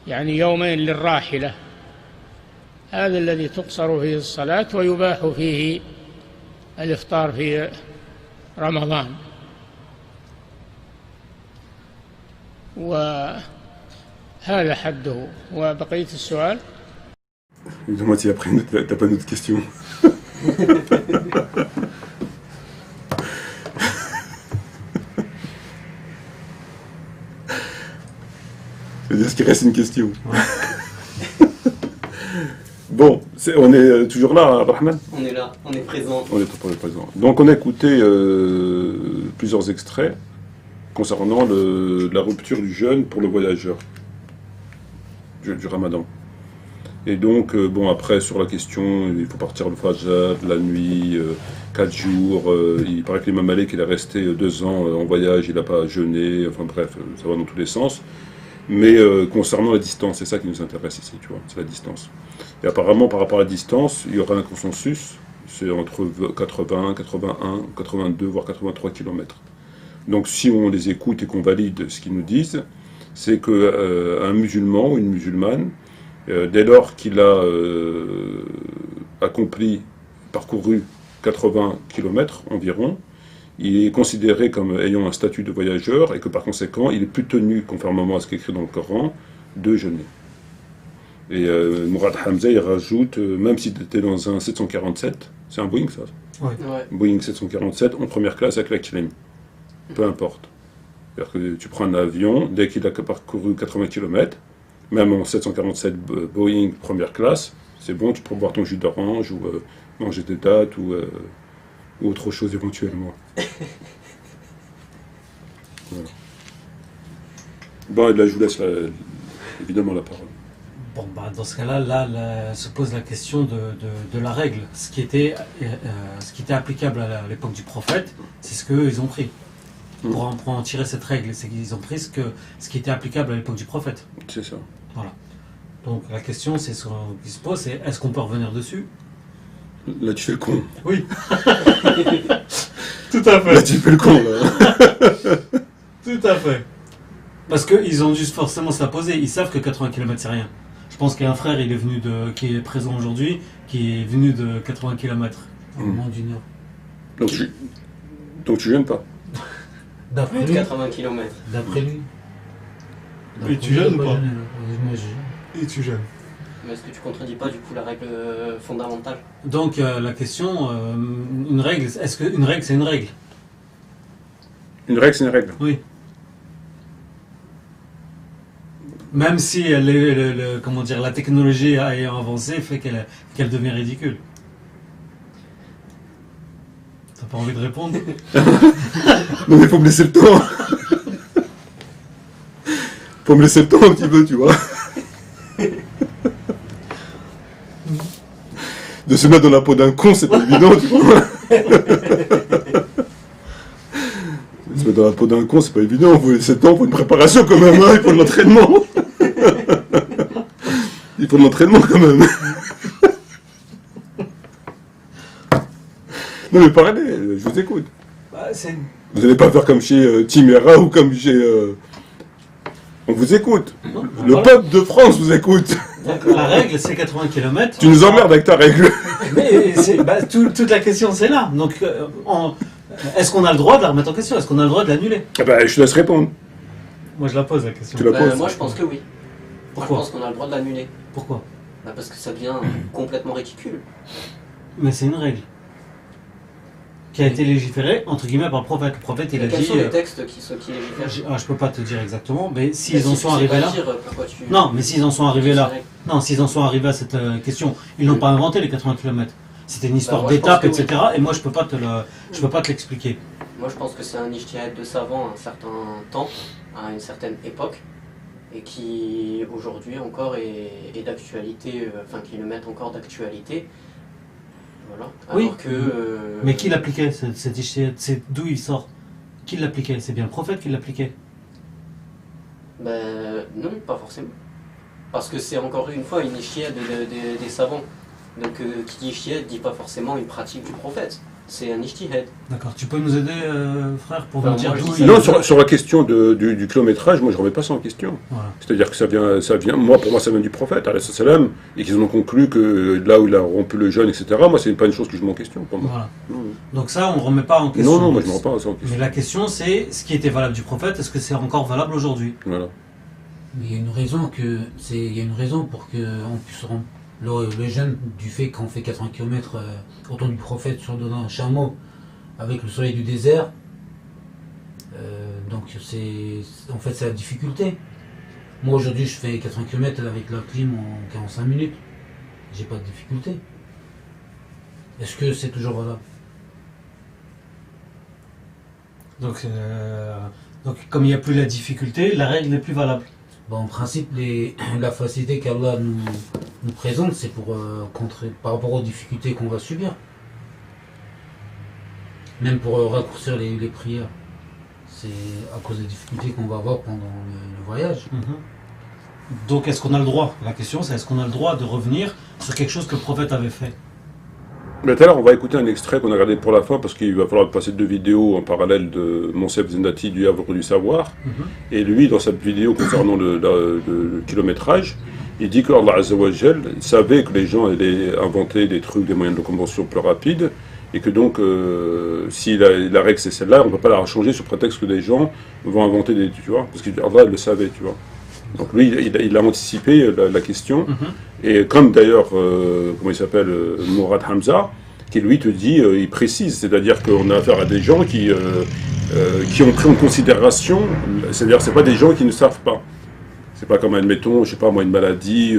يعني يومين للراحلة. هذا الذي تقصر فيه الصلاة ويباح فيه الإفطار في رمضان. وهذا حده. وبقية السؤال؟ Évidemment, si après, t'as pas d'autres questions. C'est-à-dire qu'il reste une question. Bon, on est toujours là, Rahman? On est là, on est présent. On est présent. Donc on a écouté plusieurs extraits concernant la rupture du jeûne pour le voyageur du Ramadan. Et donc, bon, après, sur la question, il faut partir le Fajr, la nuit, 4 jours. Il paraît que l'imam Malik, il est resté 2 ans en voyage, il n'a pas jeûné. Enfin bref, ça va dans tous les sens. Mais concernant la distance, c'est ça qui nous intéresse ici, tu vois, c'est la distance. Et apparemment, par rapport à la distance, il y aura un consensus, c'est entre 80, 81, 82, voire 83 km. Donc si on les écoute et qu'on valide ce qu'ils nous disent, c'est qu'un musulman ou une musulmane, dès lors qu'il a parcouru 80 km environ, il est considéré comme ayant un statut de voyageur et que par conséquent, il est plus tenu, conformément à ce qui est écrit dans le Coran, de jeûner. Et Mourad Hamza, il rajoute, même si tu étais dans un 747, c'est un Boeing ça? Ouais. Boeing 747 en première classe avec la clim. Peu importe. C'est-à-dire que tu prends un avion, dès qu'il a parcouru 80 km, même en 747 Boeing première classe, c'est bon, tu peux boire ton jus d'orange ou manger des dattes ou autre chose éventuellement. Voilà. Bon, et là, je vous laisse évidemment la parole. Bon, bah, dans ce cas-là, se pose la question de la règle. Ce qui était applicable à l'époque du prophète, c'est ce qu'eux, ils ont pris. Pour en tirer cette règle, c'est qu'ils ont pris ce qui était applicable à l'époque du prophète. C'est ça. Voilà. Donc la question ce qui se pose, c'est est-ce qu'on peut revenir dessus? Là, tu fais le con. Oui. Tout à fait. Là, tu fais le con, là. Tout à fait. Parce qu'ils ont dû forcément se la poser. Ils savent que 80 km, c'est rien. Je pense qu'il y a un frère, qui est présent aujourd'hui, qui est venu de 80 km. En moins d'une heure. Donc tu jeûnes pas? D'après lui. 80 km. D'après lui. Et tu jeûnes ou pas? Moi, je... Et tu jeûnes. Mais est-ce que tu contredis pas du coup la règle fondamentale? Donc la question, une règle, est-ce qu'une règle c'est une règle? Une règle c'est une règle. Oui. Même si comment dire, la technologie ayant avancé fait qu'elle devient ridicule. T'as pas envie de répondre? Non mais faut me laisser le temps. Faut me laisser le temps un petit peu, tu vois. De se mettre dans la peau d'un con, c'est pas évident, tu vois. Se mettre dans la peau d'un con, c'est pas évident. Il faut laisser le temps, il faut une préparation quand même, hein. Il faut de l'entraînement. Il faut de l'entraînement quand même. Non mais parlez, je vous écoute. Bah, vous n'allez pas faire comme chez Timera ou comme chez... On vous écoute. Non, le peuple de France vous écoute. La règle, c'est 80 km. Tu nous emmerdes avec ta règle. Mais toute la question, c'est là. Donc, est-ce qu'on a le droit de la remettre en question? Est-ce qu'on a le droit de l'annuler? Ah bah, je te laisse répondre. Moi, je la pose, la question. Tu la poses? Moi, je pense que oui. Pourquoi? Moi, je pense qu'on a le droit de l'annuler. Pourquoi? Parce que ça devient complètement ridicule. Mais c'est une règle qui a été légiférée, entre guillemets, par le prophète. Le prophète, il a dit... Quels sont les textes qui légifèrent? Je peux pas te dire exactement, mais s'ils en sont arrivés là... Tu... Non, mais s'ils en sont arrivés là... Non, s'ils en sont arrivés à cette question, ils n'ont pas inventé les 80 km. C'était une histoire d'étapes, etc. Oui. Et moi, je peux pas te l'expliquer. Moi, je pense que c'est un ijtihad de savant à un certain temps, à une certaine époque, et qui, aujourd'hui, encore est d'actualité, enfin, qui le mettent encore d'actualité. Voilà. Alors oui, mais qui l'appliquait, cet ijtihad? C'est d'où il sort? Qui l'appliquait? C'est bien le prophète qui l'appliquait? Ben, non, pas forcément. Parce que c'est encore une fois une ijtihad des savants. Donc, qui dit ijtihad dit pas forcément une pratique du prophète. C'est un ijtihad. D'accord. Tu peux nous aider, frère, pour nous dire d'où il... Non, sur la question du kilométrage, moi je ne remets pas ça en question. Voilà. C'est-à-dire que ça vient, pour moi ça vient du prophète, alayhi salam, et qu'ils en ont conclu que là où il a rompu le jeûne, etc., moi c'est pas une chose que je mets en question pour moi. Voilà. Donc ça, on ne remet pas en question. Non, moi je ne remets pas ça en question. Mais la question c'est, ce qui était valable du prophète, est-ce que c'est encore valable aujourd'hui? Voilà. Mais il y a une raison pour qu'on puisse rendre le jeûne du fait qu'on fait 80 km autour du prophète dans un chameau avec le soleil du désert. Donc en fait c'est la difficulté. Moi aujourd'hui je fais 80 km avec la clim en 45 minutes. J'ai pas de difficulté. Est-ce que c'est toujours valable? Donc comme il n'y a plus la difficulté, la règle n'est plus valable. Bon, en principe, la facilité qu'Allah nous présente, c'est pour contrer par rapport aux difficultés qu'on va subir. Même pour raccourcir les prières. C'est à cause des difficultés qu'on va avoir pendant le voyage. Donc est-ce qu'on a le droit? La question c'est est-ce qu'on a le droit de revenir sur quelque chose que le prophète avait fait? Mais tout à l'heure, on va écouter un extrait qu'on a gardé pour la fin parce qu'il va falloir passer 2 vidéos en parallèle de Monsef Zendati du Havre du Savoir. Et lui, dans cette vidéo concernant le kilométrage, il dit que Allah Azza wa Jal savait que les gens allaient inventer des trucs, des moyens de locomotion plus rapides et que donc, si la règle c'est celle-là, on ne peut pas la changer sous prétexte que des gens vont inventer des... Tu vois, parce qu'Allah le savait, tu vois. Donc lui, il a anticipé la question, et comme d'ailleurs, comment il s'appelle, Mourad Hamza, qui lui te dit, il précise, c'est-à-dire qu'on a affaire à des gens qui ont pris en considération, c'est-à-dire c'est pas des gens qui ne savent pas. C'est pas comme, admettons, je sais pas moi, une maladie,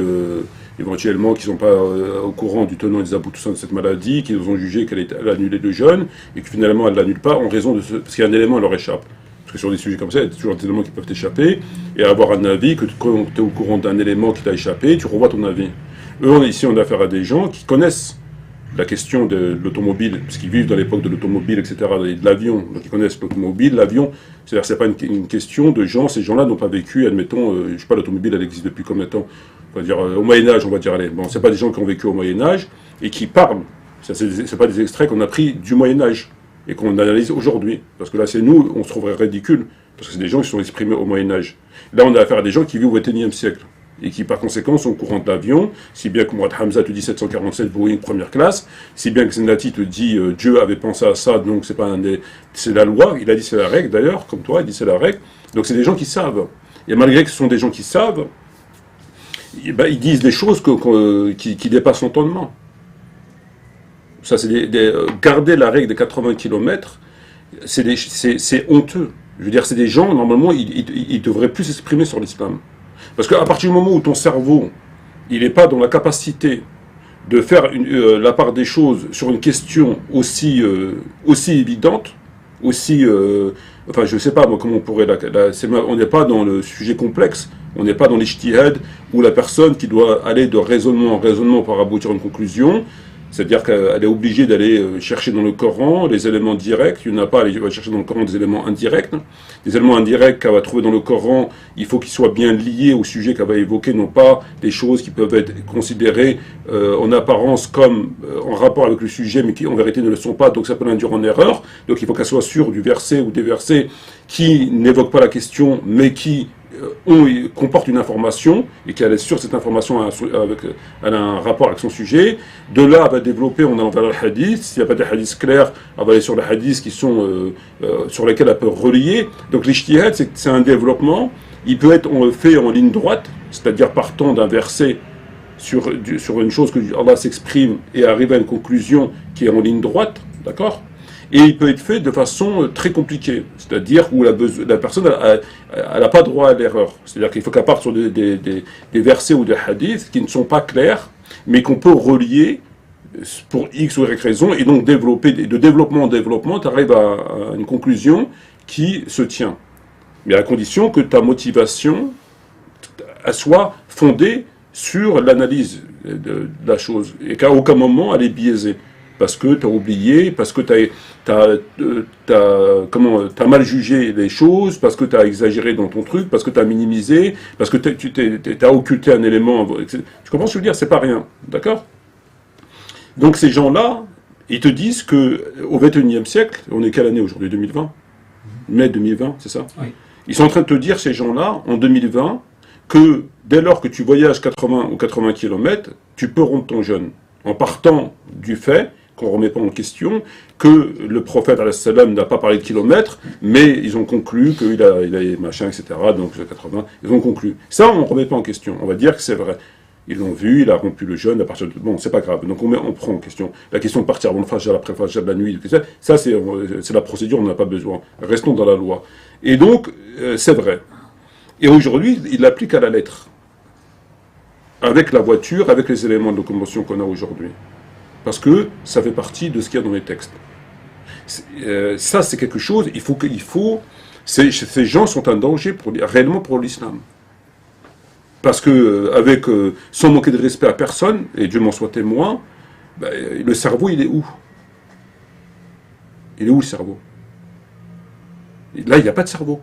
éventuellement, qui sont pas au courant du tenant et des aboutissants de cette maladie, qui ont jugé qu'elle annulait le jeûne, et que finalement elle l'annule pas en raison de parce qu'il y a un élément qui leur échappe. Parce que sur des sujets comme ça, il y a toujours des éléments qui peuvent t'échapper, et avoir un avis, que quand tu es au courant d'un élément qui t'a échappé, tu revois ton avis. Eux, ici, on a affaire à des gens qui connaissent la question de l'automobile, parce qu'ils vivent dans l'époque de l'automobile, etc., et de l'avion, donc ils connaissent l'automobile, l'avion, c'est-à-dire c'est pas une question de gens, ces gens-là n'ont pas vécu, admettons, je sais pas, l'automobile, elle existe depuis combien de temps, on va dire, au Moyen-Âge, on va dire, allez, bon, c'est pas des gens qui ont vécu au Moyen-Âge, et qui parlent, c'est pas des extraits qu'on a pris du Moyen-Âge, et qu'on analyse aujourd'hui, parce que là, c'est nous, on se trouverait ridicule, parce que c'est des gens qui sont exprimés au Moyen-Âge. Là, on a affaire à des gens qui vivent au XXIe siècle, et qui par conséquent sont au courant de l'avion, si bien que Mourad Hamza te dit 747 Boeing première classe, si bien que Zenati te dit Dieu avait pensé à ça, donc c'est la loi, il a dit c'est la règle d'ailleurs, comme toi, il dit c'est la règle, donc c'est des gens qui savent. Et malgré que ce sont des gens qui savent, ils disent des choses qui dépassent l'entendement. Ça, c'est garder la règle des 80 km, c'est honteux. Je veux dire, c'est des gens, normalement, ils devraient plus s'exprimer sur l'islam. Parce qu'à partir du moment où ton cerveau, il n'est pas dans la capacité de faire la part des choses sur une question aussi évidente, aussi... enfin, je ne sais pas, moi, comment on pourrait... on n'est pas dans le sujet complexe, on n'est pas dans l'ijtihad, où la personne qui doit aller de raisonnement en raisonnement pour aboutir à une conclusion, c'est-à-dire qu'elle est obligée d'aller chercher dans le Coran les éléments directs. Il n'y en a pas, elle va chercher dans le Coran des éléments indirects. Les éléments indirects qu'elle va trouver dans le Coran, il faut qu'ils soient bien liés au sujet qu'elle va évoquer, non pas des choses qui peuvent être considérées en apparence comme en rapport avec le sujet, mais qui en vérité ne le sont pas, donc ça peut l'induire en erreur. Donc il faut qu'elle soit sûre du verset ou des versets qui n'évoquent pas la question, mais qui comporte une information, et qu'elle est sûre que cette information elle a un rapport avec son sujet. De là, elle va développer, on allant vers le hadith. S'il n'y a pas de hadiths clairs, elle va aller sur les hadiths qui sont, sur lesquels elle peut relier. Donc l'ijtihad, c'est un développement. Il peut être fait en ligne droite, c'est-à-dire partant d'un verset sur une chose que Allah s'exprime et arrive à une conclusion qui est en ligne droite, d'accord ? Et il peut être fait de façon très compliquée, c'est-à-dire où la personne n'a pas droit à l'erreur. C'est-à-dire qu'il faut qu'elle parte sur des versets ou des hadiths qui ne sont pas clairs, mais qu'on peut relier pour X ou Y raison, et donc développer, de développement en développement, tu arrives à une conclusion qui se tient. Mais à condition que ta motivation soit fondée sur l'analyse de la chose, et qu'à aucun moment elle est biaisée. Parce que tu as oublié, parce que tu as mal jugé les choses, parce que tu as exagéré dans ton truc, parce que tu as minimisé, parce que tu as occulté un élément. Tu comprends ce que je veux dire? C'est pas rien. D'accord? Donc ces gens-là, ils te disent qu'au XXIe siècle, on est quelle année aujourd'hui? 2020? Mai 2020, c'est ça? Oui. Ils sont en train de te dire, ces gens-là, en 2020, que dès lors que tu voyages 80 ou 80 km, tu peux rompre ton jeûne. En partant du fait qu'on ne remet pas en question, que le prophète n'a pas parlé de kilomètres, mais ils ont conclu qu'il a machin, etc. Donc 80, ils ont conclu. Ça, on ne remet pas en question. On va dire que c'est vrai. Ils l'ont vu, il a rompu le jeûne à partir de... Bon, c'est pas grave. Donc on prend en question. La question de partir avant le fajr, après le fajr de la nuit, ça c'est la procédure, on n'a pas besoin. Restons dans la loi. Et donc, c'est vrai. Et aujourd'hui, il l'applique à la lettre. Avec la voiture, avec les éléments de locomotion qu'on a aujourd'hui. Parce que ça fait partie de ce qu'il y a dans les textes. Ça, c'est quelque chose, ces gens sont un danger réellement pour l'islam. Parce que, sans manquer de respect à personne, et Dieu m'en soit témoin, le cerveau, il est où? Il est où le cerveau? Là, il n'y a pas de cerveau.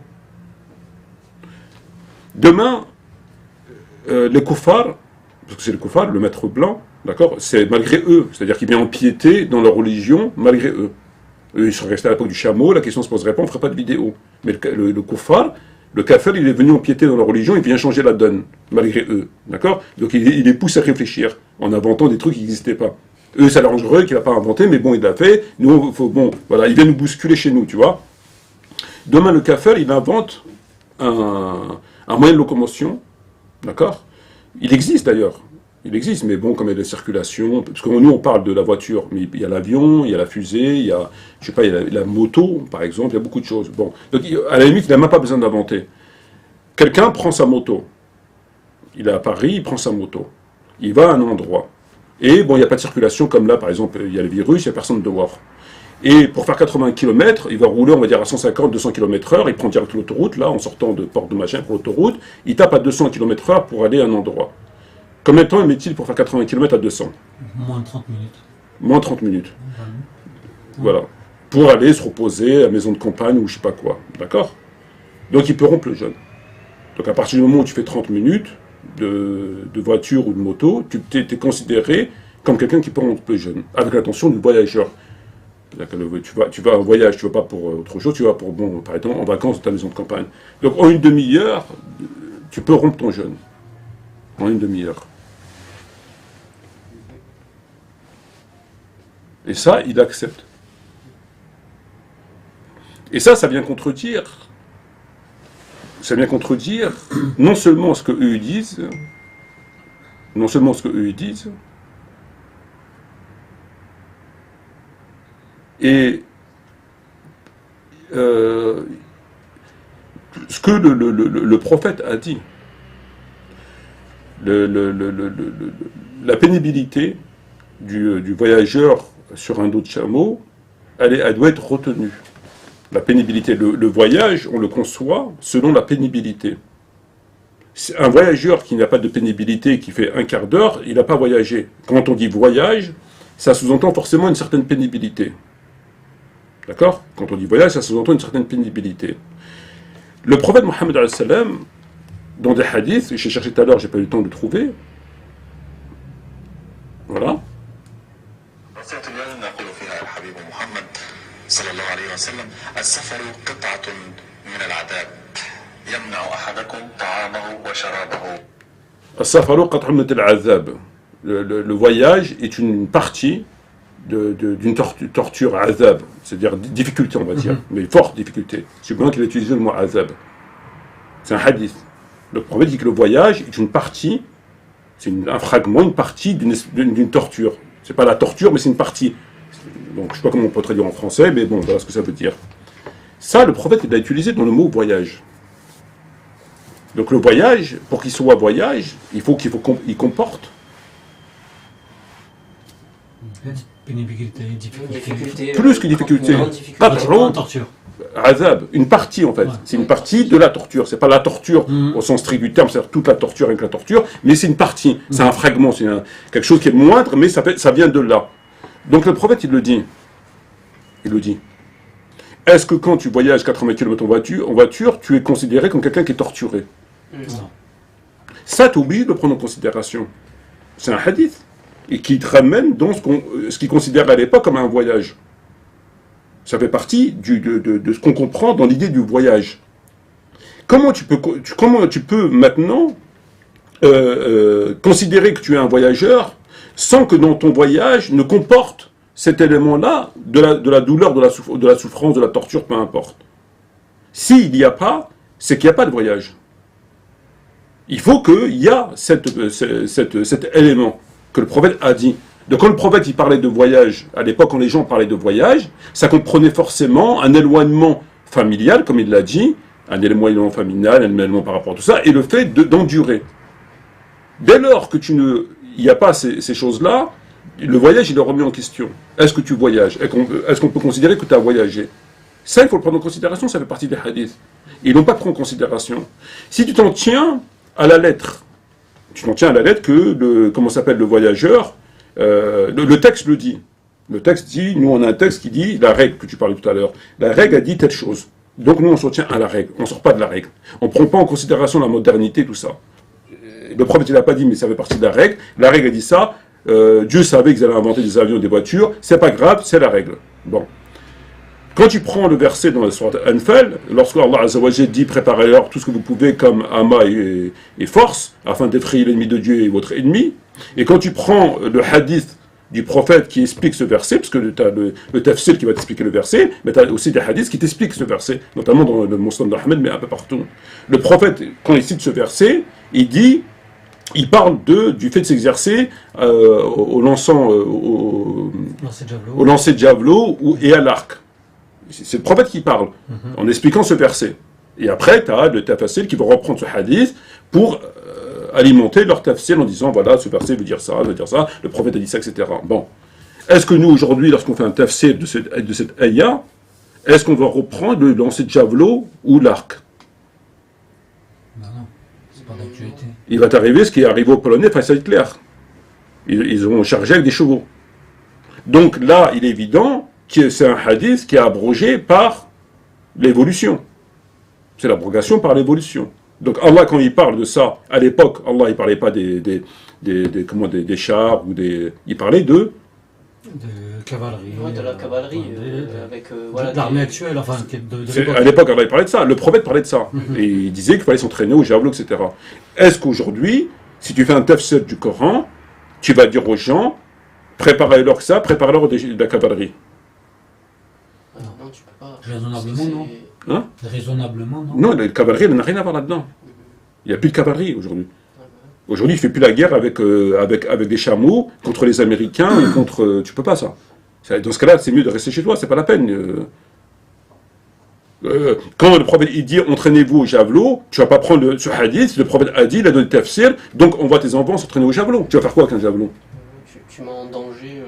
Demain, les koufars, parce que c'est les koufars, le maître blanc, d'accord, c'est malgré eux, c'est-à-dire qu'il vient empiéter dans leur religion, malgré eux. Eux, ils seraient restés à l'époque du chameau, la question ne se poserait pas, on ne ferait pas de vidéo. Mais le koufar, le kafir, il est venu empiéter dans leur religion, il vient changer la donne, malgré eux, d'accord? Donc il les pousse à réfléchir, en inventant des trucs qui n'existaient pas. Eux, ça l'arrangerait qu'il n'a pas inventé, mais bon, il l'a fait. Nous, bon, voilà, il vient nous bousculer chez nous, tu vois. Demain, le kafir, il invente un moyen de locomotion, d'accord? Il existe d'ailleurs. Il existe, mais bon, comme il y a la circulation, parce que nous, on parle de la voiture, mais il y a l'avion, il y a la fusée, il y a, je sais pas, il y a la moto, par exemple, il y a beaucoup de choses. Bon, donc, à la limite, il n'a même pas besoin d'inventer. Quelqu'un prend sa moto. Il est à Paris, il prend sa moto. Il va à un endroit. Et bon, il n'y a pas de circulation, comme là, par exemple, il y a le virus, il n'y a personne dehors. Et pour faire 80 km, il va rouler, on va dire, à 150, 200 km/h, il prend direct l'autoroute, là, en sortant de Porte de Machin pour l'autoroute, il tape à 200 km/h pour aller à un endroit. Combien de temps met-il pour faire 80 km à 200? Moins de 30 minutes. Moins de 30 minutes. Voilà. Pour aller se reposer à la maison de campagne ou je sais pas quoi. D'accord? Donc il peut rompre le jeûne. Donc à partir du moment où tu fais 30 minutes de voiture ou de moto, tu es considéré comme quelqu'un qui peut rompre le jeûne. Avec l'attention du voyageur. Tu vas en voyage, tu ne vas pas pour autre chose, tu vas pour, bon, par exemple, en vacances dans ta maison de campagne. Donc en une demi-heure, tu peux rompre ton jeûne. En une demi-heure. Et ça, il accepte. Et ça vient contredire. Ça vient contredire non seulement ce que eux disent, et ce que le prophète a dit. La pénibilité du voyageur sur un dos de chameau, elle doit être retenue. La pénibilité, le voyage, on le conçoit selon la pénibilité. Un voyageur qui n'a pas de pénibilité, qui fait un quart d'heure, il n'a pas voyagé. Quand on dit voyage, ça sous-entend forcément une certaine pénibilité. D'accord? Quand on dit voyage, ça sous-entend une certaine pénibilité. Le prophète Mohammed alayhi salam, dans des hadiths, j'ai cherché tout à l'heure, j'ai pas eu le temps de trouver. Voilà. Le voyage est une partie d'une torture azab, c'est-à-dire difficulté, on va dire, mais forte difficulté. C'est bien qu'il a utilisé le mot azab. C'est un hadith. Le prophète dit que le voyage est une partie, c'est un fragment, une partie d'une torture. C'est pas la torture, mais c'est une partie. Donc je sais pas comment on peut traduire en français, mais bon, voilà ce que ça veut dire. Ça, le prophète l'a utilisé dans le mot voyage. Donc le voyage, pour qu'il soit voyage, il comporte pénibilité, difficulté. Plus que difficulté. Torture. Azab, une partie en fait. Ouais. C'est une partie de la torture. C'est pas la torture au sens strict du terme, c'est-à-dire toute la torture avec la torture, mais c'est une partie. C'est un fragment, c'est quelque chose qui est moindre, mais ça vient de là. Donc le prophète, il le dit. Est-ce que quand tu voyages 80 km en voiture, tu es considéré comme quelqu'un qui est torturé? Non. Ça, tu es obligé de le prendre en considération. C'est un hadith. Et qui te ramène dans ce qu'ils considéraient à l'époque comme un voyage. Ça fait partie de ce qu'on comprend dans l'idée du voyage. Comment tu peux maintenant considérer que tu es un voyageur sans que dans ton voyage ne comporte cet élément-là de la douleur, de la souffrance, de la torture, peu importe. S'il n'y a pas, c'est qu'il n'y a pas de voyage. Il faut qu'il y a cet élément que le prophète a dit. Donc quand le prophète il parlait de voyage, à l'époque quand les gens parlaient de voyage, ça comprenait forcément un éloignement familial, comme il l'a dit, un éloignement familial, un éloignement par rapport à tout ça, et le fait d'endurer. Dès lors que il n'y a pas ces choses-là, le voyage il est remis en question. Est-ce que tu voyages? Est-ce qu'on peut considérer que tu as voyagé? Ça, il faut le prendre en considération, ça fait partie des hadiths. Ils n'ont pas pris en considération. Si tu t'en tiens à la lettre, que le voyageur, le texte le dit. Le texte dit, nous on a un texte qui dit, la règle que tu parlais tout à l'heure, la règle a dit telle chose. Donc nous on s'en tient à la règle, on ne sort pas de la règle. On ne prend pas en considération la modernité, tout ça. Le prophète il n'a pas dit, mais ça fait partie de la règle. La règle a dit ça, Dieu savait qu'ils allaient inventer des avions et des voitures, c'est pas grave, c'est la règle. Bon. Quand tu prends le verset dans la sourate Anfal, lorsque Allah Azza wa Jalla dit préparez alors tout ce que vous pouvez comme amas et force, afin d'effrayer l'ennemi de Dieu et votre ennemi, et quand tu prends le hadith du prophète qui explique ce verset, parce que tu as le tafsir qui va t'expliquer le verset, mais tu as aussi des hadiths qui t'expliquent ce verset, notamment dans le Musnad d'Ahmed, mais un peu partout. Le prophète, quand il cite ce verset, il parle du fait de s'exercer au lancer de javelot et à l'arc. C'est le prophète qui parle, en expliquant ce verset. Et après, tu as le tafsir qui va reprendre ce hadith pour alimenter leur tafsir en disant, voilà, ce verset veut dire ça, le prophète a dit ça, etc. Bon. Est-ce que nous, aujourd'hui, lorsqu'on fait un tafsir de cette ayah, est-ce qu'on va reprendre le lancer de javelot ou l'arc? Non, c'est pas d'actualité. Il va t'arriver ce qui est arrivé aux Polonais face à Hitler. Ils ont chargé avec des chevaux. Donc là, il est évident que c'est un hadith qui est abrogé par l'évolution. C'est l'abrogation par l'évolution. Donc Allah, quand il parle de ça, à l'époque, Allah, il ne parlait pas des chars, il parlait de cavalerie. Ouais, de la cavalerie, avec de l'armée actuelle, enfin, à l'époque, Allah, il parlait de ça. Le prophète parlait de ça. Et il disait qu'il fallait s'entraîner au javelot, etc. Est-ce qu'aujourd'hui, si tu fais un tafsir du Coran, tu vas dire aux gens, préparez-leur que ça, préparez-leur de la cavalerie? Non, tu peux pas. Raisonnablement, non. Hein? Raisonnablement, non. Non, la cavalerie, elle n'a rien à voir là-dedans. Il n'y a plus de cavalerie aujourd'hui. Aujourd'hui, il ne fait plus la guerre avec des chameaux contre les Américains ou contre... Tu peux pas, ça. Dans ce cas-là, c'est mieux de rester chez toi, c'est pas la peine. Quand le prophète il dit « entraînez-vous au javelot », tu vas pas prendre ce hadith, le prophète a dit, il a donné tafsir, donc on voit tes enfants s'entraîner au javelot. Tu vas faire quoi avec un javelot? Tu mets en danger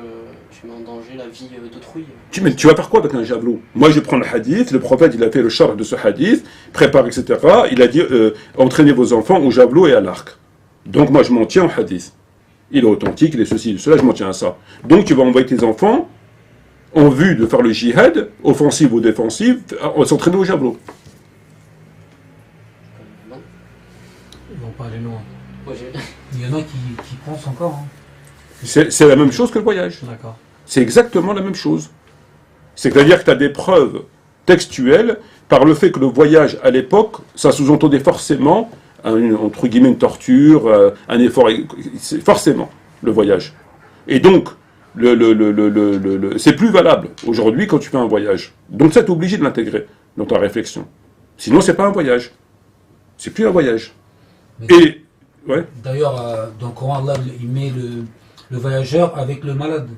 la vie d'autrui. Tu vas faire quoi avec un javelot? Moi, je prends le hadith, le prophète, il a fait le charge de ce hadith, prépare, etc. Il a dit entraînez vos enfants au javelot et à l'arc. Donc moi, je m'en tiens au hadith. Il est authentique, il est ceci, cela, je m'en tiens à ça. Donc tu vas envoyer tes enfants, en vue de faire le jihad, offensive ou défensive, s'entraîner au javelot. Non. Ils vont pas aller loin. Il y en a qui pensent encore. Hein. C'est la même chose que le voyage. D'accord. C'est exactement la même chose. C'est-à-dire que tu as des preuves textuelles par le fait que le voyage à l'époque, ça sous-entendait forcément, entre guillemets, une torture, un effort, forcément, le voyage. Et donc, c'est plus valable aujourd'hui quand tu fais un voyage. Donc ça, tu es obligé de l'intégrer dans ta réflexion. Sinon, c'est pas un voyage. C'est plus un voyage. Et, ouais. D'ailleurs, dans le Coran, Allah, il met le voyageur avec le malade.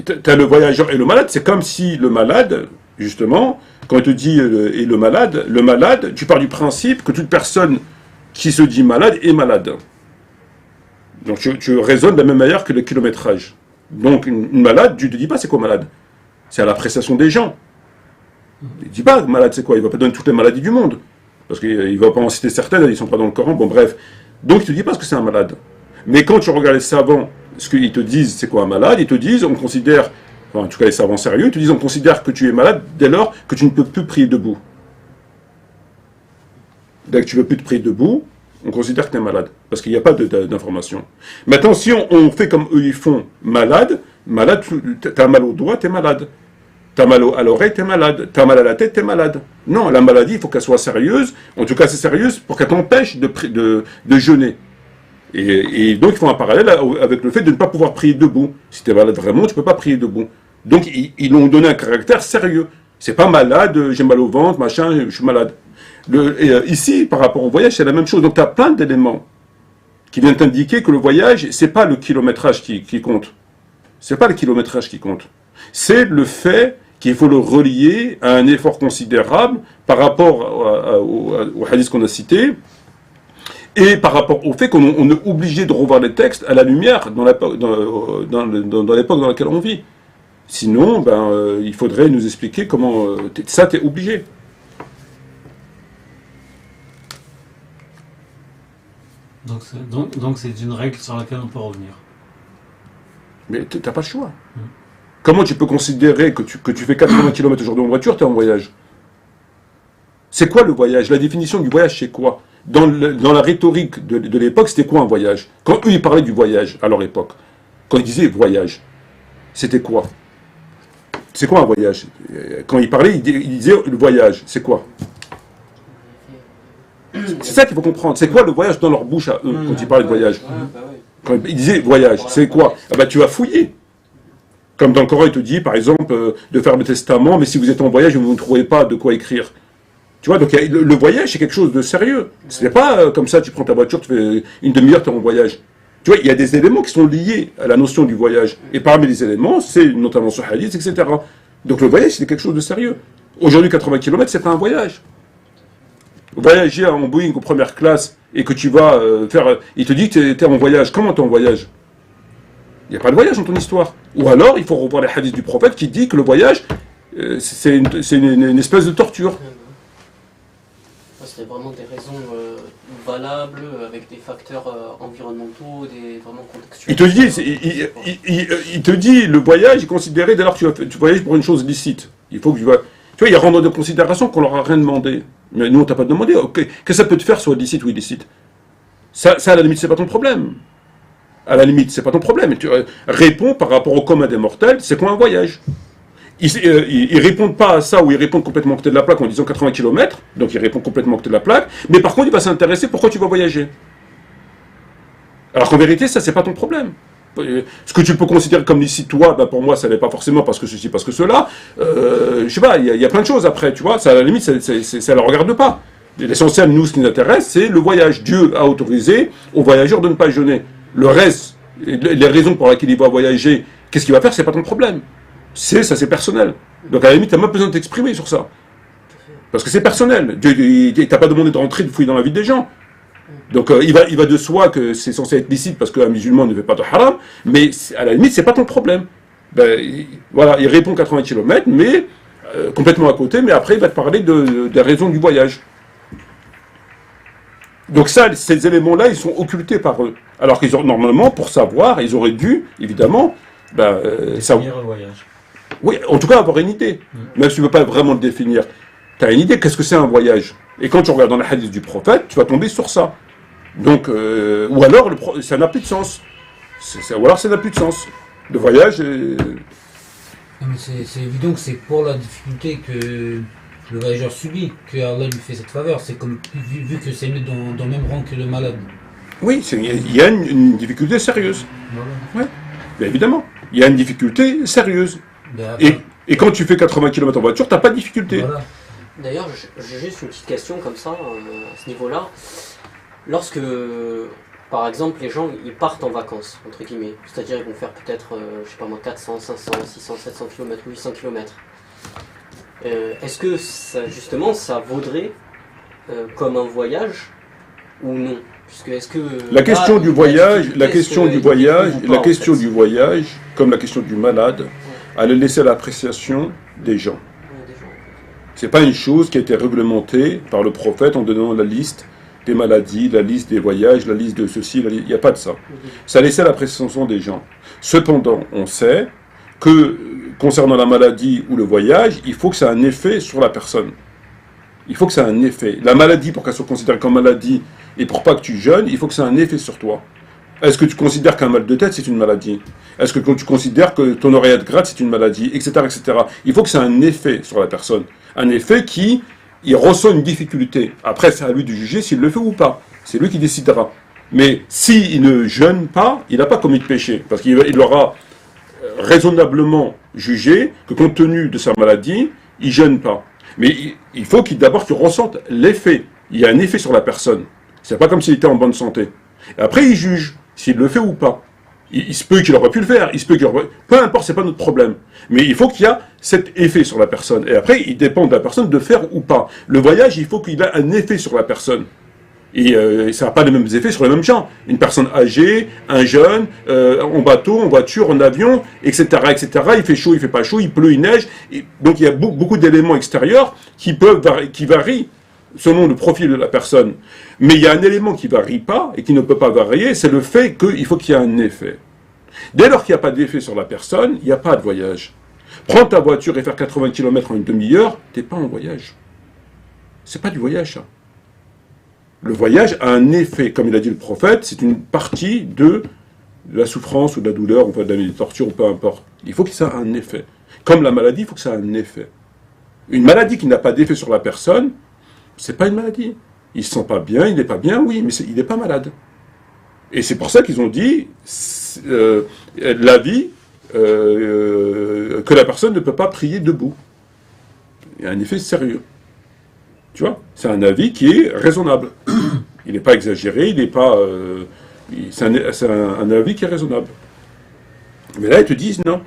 Tu as le voyageur et le malade, c'est comme si le malade, justement, quand il te dit et le malade, tu pars du principe que toute personne qui se dit malade est malade. Donc tu raisonnes de la même manière que le kilométrage. Donc une malade, tu ne te dis pas c'est quoi malade. C'est à l'appréciation des gens. Il ne dit pas malade c'est quoi, il ne va pas donner toutes les maladies du monde. Parce qu'il ne va pas en citer certaines, ils ne sont pas dans le Coran, bon bref. Donc il ne te dit pas ce que c'est un malade. Mais quand tu regardes les savants, ce qu'ils te disent, c'est quoi un malade? Ils te disent, on considère, enfin, en tout cas les savants sérieux, ils te disent, on considère que tu es malade dès lors que tu ne peux plus prier debout. Dès que tu ne peux plus te prier debout, on considère que tu es malade, parce qu'il n'y a pas d'information. Maintenant, si on fait comme eux ils font, malade, tu as mal au doigt, tu es malade. Tu as mal à l'oreille, tu es malade. Tu as mal à la tête, tu es malade. Non, la maladie, il faut qu'elle soit sérieuse, en tout cas c'est sérieuse pour qu'elle t'empêche de jeûner. Et donc, ils font un parallèle avec le fait de ne pas pouvoir prier debout. Si tu es malade vraiment, tu ne peux pas prier debout. Donc, ils ont donné un caractère sérieux. C'est pas malade, j'ai mal au ventre, machin, je suis malade. Ici, par rapport au voyage, c'est la même chose. Donc, tu as plein d'éléments qui viennent t'indiquer que le voyage, c'est pas le kilométrage qui compte. C'est pas le kilométrage qui compte. C'est le fait qu'il faut le relier à un effort considérable par rapport au hadith qu'on a cité. Et par rapport au fait qu'on est obligé de revoir les textes à la lumière dans l'époque dans laquelle on vit. Sinon, il faudrait nous expliquer comment... ça, tu es obligé. Donc c'est une règle sur laquelle on peut revenir. Mais tu n'as pas le choix. Comment tu peux considérer que tu fais 80 km aujourd'hui en voiture, tu es en voyage? C'est quoi le voyage? La définition du voyage, c'est quoi? Dans la rhétorique de l'époque, c'était quoi un voyage? Quand eux, ils parlaient du voyage à leur époque, quand ils disaient voyage, c'était quoi? C'est quoi un voyage? Quand ils parlaient, ils disaient le voyage, c'est quoi? C'est ça qu'il faut comprendre. C'est quoi le voyage dans leur bouche à eux, quand ils parlaient de voyage? Quand il disait voyage, c'est quoi? Ah bah tu vas fouiller. Comme dans le Coran, il te dit, par exemple, de faire le testament, mais si vous êtes en voyage, vous ne trouvez pas de quoi écrire. Tu vois, donc le voyage, c'est quelque chose de sérieux. C'est pas comme ça, tu prends ta voiture, tu fais une demi-heure, tu es en voyage. Tu vois, il y a des éléments qui sont liés à la notion du voyage. Et parmi les éléments, c'est notamment ce hadith, etc. Donc le voyage, c'est quelque chose de sérieux. Aujourd'hui, 80 km, c'est pas un voyage. Voyager en Boeing aux premières classes et que tu vas faire... Il te dit que tu es en voyage. Comment tu es en voyage? Il n'y a pas de voyage dans ton histoire. Ou alors, il faut revoir les hadiths du prophète qui dit que le voyage, c'est une espèce de torture. C'est vraiment des raisons valables, avec des facteurs environnementaux, vraiment contextuels. Il te dit, le voyage est considéré dès lors que tu voyages pour une chose licite. Il faut que tu vas... Tu vois, il y a rendre de considération qu'on leur a rien demandé. Mais nous, on t'a pas demandé. Okay. Qu'est-ce que ça peut te faire, soit licite ou illicite? Ça, à la limite, c'est pas ton problème. À la limite, c'est pas ton problème. Tu réponds par rapport au commun des mortels, c'est quoi un voyage? Ils répondent pas à ça, ou ils répondent complètement à côté de la plaque en disant 80 km, donc ils répondent complètement à côté de la plaque, mais par contre, il va s'intéresser pourquoi tu vas voyager. Alors qu'en vérité, ça, c'est pas ton problème. Ce que tu peux considérer comme licite, toi, ben pour moi, ça n'est pas forcément parce que ceci, parce que cela. Je sais pas, il y a plein de choses après, tu vois, ça, à la limite, ça ne la regarde pas. L'essentiel, nous, ce qui nous intéresse, c'est le voyage. Dieu a autorisé aux voyageurs de ne pas jeûner. Le reste, les raisons pour lesquelles il va voyager, qu'est-ce qu'il va faire, c'est pas ton problème. Ça, c'est personnel. Donc, à la limite, tu n'as même besoin de t'exprimer sur ça. Parce que c'est personnel. Dieu, il t'a pas demandé de rentrer, de fouiller dans la vie des gens. Donc, il va de soi que c'est censé être licite parce qu'un musulman ne fait pas de haram, mais à la limite, c'est pas ton problème. Voilà, il répond 80 km, mais complètement à côté, mais après, il va te parler des raisons du voyage. Donc ça, ces éléments-là, ils sont occultés par eux. Alors qu'ils ont, normalement, pour savoir, ils auraient dû, évidemment, définir le voyage. Oui, en tout cas, avoir une idée. Même si tu ne veux pas vraiment le définir. Tu as une idée, qu'est-ce que c'est un voyage? Et quand tu regardes dans les hadiths du prophète, tu vas tomber sur ça. Donc, ou alors, ça n'a plus de sens. Ou alors, ça n'a plus de sens. Le voyage... Non, mais c'est évident que c'est pour la difficulté que le voyageur subit que Allah lui fait cette faveur. C'est comme vu que c'est mis dans le même rang que le malade. Oui, il y a une difficulté sérieuse. Voilà. Ouais. Bien évidemment, il y a une difficulté sérieuse. Ben, Et quand tu fais 80 km en voiture, tu n'as pas de difficulté. Voilà. D'ailleurs, j'ai juste une petite question comme ça, à ce niveau-là. Lorsque, par exemple, les gens ils partent en vacances, entre guillemets, c'est-à-dire ils vont faire peut-être, je sais pas moi, 400, 500, 600, 700 km ou 800 km. Est-ce que ça, justement, ça vaudrait comme un voyage ou non? Puisque est-ce que la question du voyage, comme la question du malade, elle est laissée à l'appréciation des gens. C'est pas une chose qui a été réglementée par le prophète en donnant la liste des maladies, la liste des voyages, la liste de ceci, il n'y a pas de ça. Ça laissait à l'appréciation des gens. Cependant, on sait que concernant la maladie ou le voyage, il faut que ça ait un effet sur la personne. Il faut que ça ait un effet. La maladie, pour qu'elle soit considérée comme maladie, et pour pas que tu jeûnes, il faut que ça ait un effet sur toi. Est-ce que tu considères qu'un mal de tête, c'est une maladie? Est-ce que tu considères que ton oreillette gratte, c'est une maladie, etc., etc. Il faut que ça ait un effet sur la personne. Un effet il ressent une difficulté. Après, c'est à lui de juger s'il le fait ou pas. C'est lui qui décidera. Mais s'il ne jeûne pas, il n'a pas commis de péché. Parce qu'il aura raisonnablement jugé que compte tenu de sa maladie, il ne jeûne pas. Mais il faut d'abord qu'il ressente l'effet. Il y a un effet sur la personne. C'est pas comme s'il était en bonne santé. Et après, il juge s'il le fait ou pas. Il se peut qu'il aurait pu le faire, il se peut qu'il aurait... Peu importe, c'est pas notre problème. Mais il faut qu'il y ait cet effet sur la personne. Et après, il dépend de la personne de faire ou pas. Le voyage, il faut qu'il ait un effet sur la personne. Et ça n'a pas les mêmes effets sur les mêmes gens. Une personne âgée, un jeune, en bateau, en voiture, en avion, etc., etc. Il fait chaud, il fait pas chaud, il pleut, il neige. Et donc il y a beaucoup d'éléments extérieurs qui varient selon le profil de la personne. Mais il y a un élément qui ne varie pas et qui ne peut pas varier, c'est le fait qu'il faut qu'il y ait un effet. Dès lors qu'il n'y a pas d'effet sur la personne, il n'y a pas de voyage. Prends ta voiture et faire 80 km en une demi-heure, tu n'es pas en voyage. C'est pas du voyage, ça. Le voyage a un effet, comme il a dit le prophète, c'est une partie de la souffrance ou de la douleur, ou de la torture, ou peu importe. Il faut que ça ait un effet. Comme la maladie, il faut que ça ait un effet. Une maladie qui n'a pas d'effet sur la personne, c'est pas une maladie. Il se sent pas bien, il n'est pas bien, oui, mais il n'est pas malade. Et c'est pour ça qu'ils ont dit l'avis que la personne ne peut pas prier debout. Il y a un effet sérieux. Tu vois, c'est un avis qui est raisonnable. Il n'est pas exagéré, il n'est pas. C'est un avis qui est raisonnable. Mais là, ils te disent non.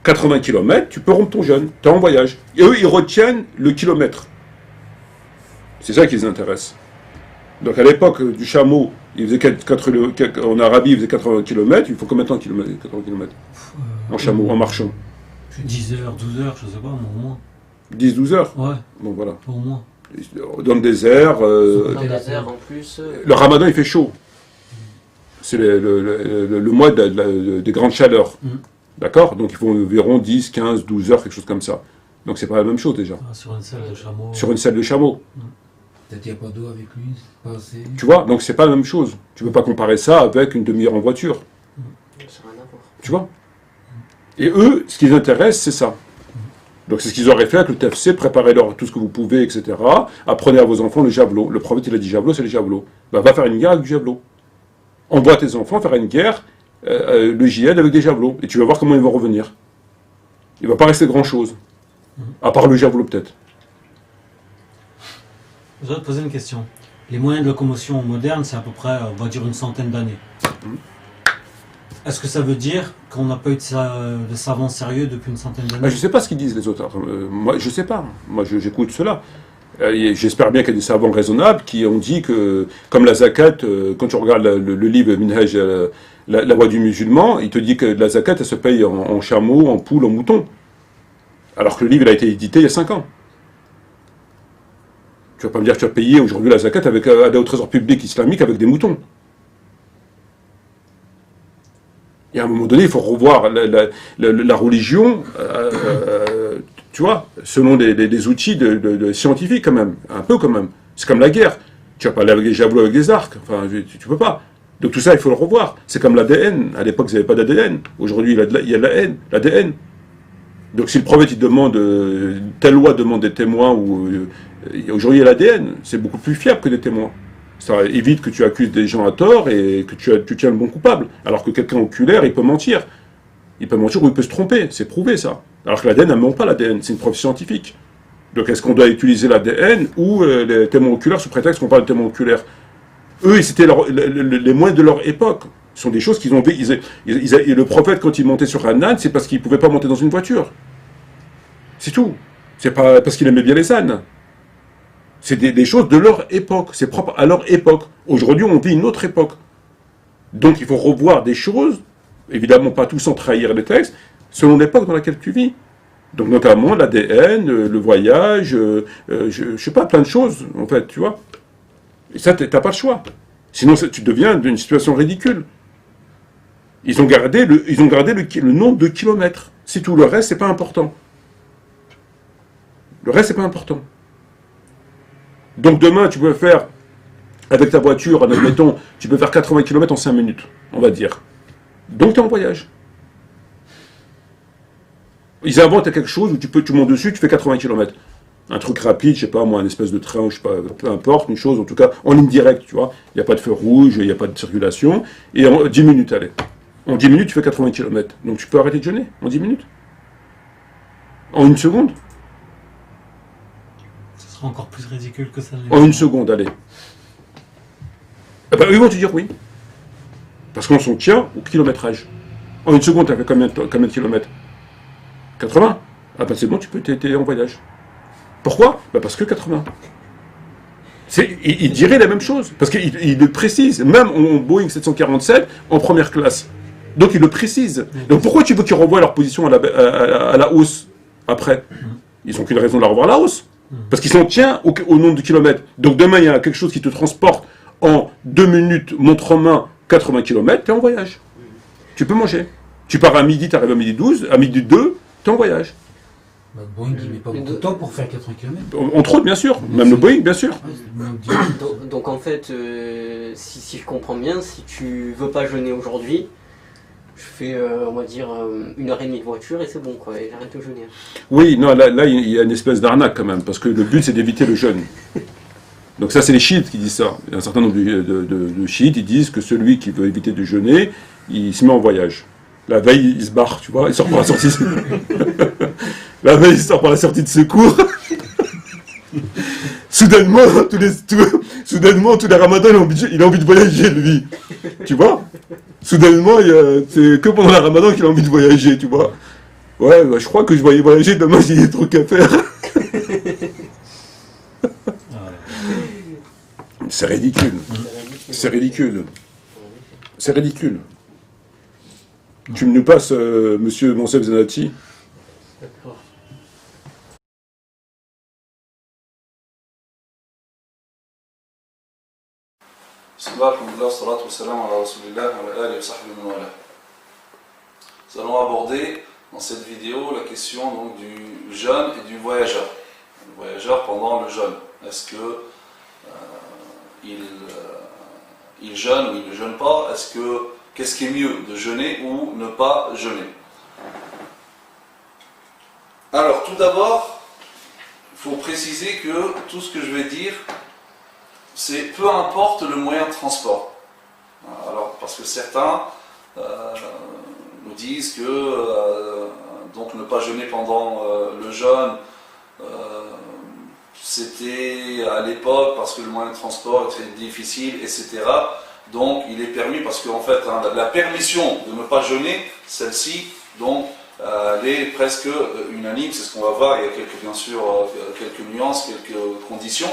80 km, tu peux rompre ton jeûne, tu es en voyage. Et eux, ils retiennent le kilomètre. C'est ça qui les intéresse. Donc à l'époque du chameau, il faisait en Arabie, il faisait 80 km, il faut combien de temps 80 km en chameau, en marchant 10 heures, 12 heures, je sais pas, au moins. 10-12 heures. Ouais. Bon, voilà. Au moins. Dans le désert. Dans le désert en plus. Le ramadan, il fait chaud. C'est le mois des grandes chaleurs. D'accord? Donc il faut environ 10, 15, 12 heures, quelque chose comme ça. Donc c'est pas la même chose déjà. Sur une selle de chameau. Sur une selle de chameau. Peut-être qu'il n'y a pas d'eau avec lui, c'est pas assez. Tu vois? Donc c'est pas la même chose. Tu peux pas comparer ça avec une demi-heure en voiture. Ça n'a rien à voir. Tu vois? Et eux, ce qui les intéresse, c'est ça. Donc c'est ce qu'ils auraient fait avec le TFC, préparez-leur tout ce que vous pouvez, etc. Apprenez à vos enfants le javelot. Le prophète, il a dit javelot, c'est le javelot. Ben, va faire une guerre avec du javelot. Envoie tes enfants faire une guerre, le djihad avec des javelots. Et tu vas voir comment ils vont revenir. Il ne va pas rester grand-chose. À part le javelot, peut-être. Je voudrais te poser une question. Les moyens de locomotion modernes, c'est à peu près, on va dire, une centaine d'années. Est-ce que ça veut dire qu'on n'a pas eu de savants sérieux depuis une centaine d'années? Je ne sais pas ce qu'ils disent les autres. Moi, je ne sais pas. Moi, j'écoute cela. J'espère bien qu'il y a des savants raisonnables qui ont dit que, comme la zakat, quand tu regardes le livre Minhaj, la voie du musulman, il te dit que la zakat, elle se paye en chameau, en poule, en mouton. Alors que le livre il a été édité il y a 5 ans. Tu vas pas me dire que tu as payé aujourd'hui la zakat avec, aller au trésor public islamique avec des moutons. Et à un moment donné, il faut revoir la religion, tu vois, selon des outils scientifiques quand même, un peu quand même. C'est comme la guerre. Tu vas pas aller avec des javelots, avec des arcs. Enfin, tu peux pas. Donc tout ça, il faut le revoir. C'est comme l'ADN. À l'époque, il n'y avait pas d'ADN. Aujourd'hui, il y a de la haine, l'ADN. Donc si le prophète il demande, telle loi demande des témoins, ou aujourd'hui il y a l'ADN, c'est beaucoup plus fiable que des témoins. Ça évite que tu accuses des gens à tort et que tu tiens le bon coupable. Alors que quelqu'un oculaire, il peut mentir. Il peut mentir ou il peut se tromper, c'est prouvé ça. Alors que l'ADN, elle ne ment pas l'ADN, c'est une preuve scientifique. Donc est-ce qu'on doit utiliser l'ADN ou les témoins oculaires sous prétexte qu'on parle de témoins oculaires? Eux, c'était les moyens de leur époque. Ce sont des choses qu'ils ont vécues. Le prophète, quand il montait sur un âne, c'est parce qu'il ne pouvait pas monter dans une voiture. C'est tout. C'est pas parce qu'il aimait bien les ânes. C'est des choses de leur époque. C'est propre à leur époque. Aujourd'hui, on vit une autre époque. Donc, il faut revoir des choses, évidemment pas tout sans trahir les textes, selon l'époque dans laquelle tu vis. Donc, notamment l'ADN, le voyage, je sais pas, plein de choses, en fait, tu vois. Et ça, t'as pas le choix. Sinon, tu deviens d'une situation ridicule. Ils ont gardé le nombre de kilomètres. C'est tout. Le reste, c'est pas important. Le reste, c'est pas important. Donc demain, tu peux faire, avec ta voiture, admettons, tu peux faire 80 km en 5 minutes, on va dire. Donc tu es en voyage. Ils inventent quelque chose où tu montes dessus, tu fais 80 km. Un truc rapide, je sais pas moi, un espèce de train, je sais pas, peu importe, une chose, en tout cas, en ligne directe, tu vois. Il n'y a pas de feu rouge, il n'y a pas de circulation. Et en 10 minutes, allez. En 10 minutes, tu fais 80 km. Donc tu peux arrêter de jeûner en 10 minutes. En 1 seconde. Ce sera encore plus ridicule que ça. En 1 seconde, allez. Eh ben, ils vont te dire oui. Parce qu'on s'en tient au kilométrage. En 1 seconde, tu as fait combien de kilomètres? 80. Ah ben c'est bon, tu peux t'être en voyage. Pourquoi? Ben parce que 80. Il dirait la même chose. Parce qu'il le précise. Même en Boeing 747, en première classe. Donc il le précise. Donc pourquoi tu veux qu'ils revoient leur position à la hausse après? Ils n'ont qu'une raison de la revoir à la hausse. Parce qu'ils s'en tiennent au nombre de kilomètres. Donc demain, il y a quelque chose qui te transporte en 2 minutes, montre en main, 80 km, tu es en voyage. Tu peux manger. Tu pars à midi, tu arrives à midi 12, à midi 2, tu es en voyage. Le Boeing, il met pas beaucoup de temps pour faire 80 km. Entre autres, bien sûr. Même le Boeing, bien sûr. Donc en fait, si je comprends bien, si tu veux pas jeûner aujourd'hui, je fais, on va dire, 1h30 de voiture et c'est bon, quoi, et j'arrête de jeûner. Oui, non, là, il y a une espèce d'arnaque quand même, parce que le but, c'est d'éviter le jeûne. Donc ça, c'est les chiites qui disent ça. Il y a un certain nombre de chiites, ils disent que celui qui veut éviter de jeûner, il se met en voyage. La veille, il se barre, tu vois, il sort par la sortie. La veille, il sort par la sortie de secours. Soudainement, soudainement, tous les ramadans, il a envie de voyager, lui. Tu vois? Soudainement, c'est que pendant la ramadan qu'il a envie de voyager, tu vois. Ouais, bah, je crois que je vais y voyager, demain j'ai des trucs à faire. C'est ridicule. C'est ridicule. C'est ridicule. Tu me nous passes, monsieur Monsef Zanati. D'accord. Nous allons aborder dans cette vidéo la question donc, du jeûne et du voyageur. Le voyageur pendant le jeûne. Est-ce que il jeûne ou il ne jeûne pas? Qu'est-ce qui est mieux, de jeûner ou ne pas jeûner? Alors tout d'abord, il faut préciser que tout ce que je vais dire, c'est peu importe le moyen de transport. Alors, parce que certains nous disent que donc ne pas jeûner pendant le jeûne, c'était à l'époque parce que le moyen de transport était difficile, etc. Donc il est permis parce qu'en fait la permission de ne pas jeûner, celle-ci, donc elle est presque unanime, c'est ce qu'on va voir. Il y a bien sûr quelques nuances, quelques conditions,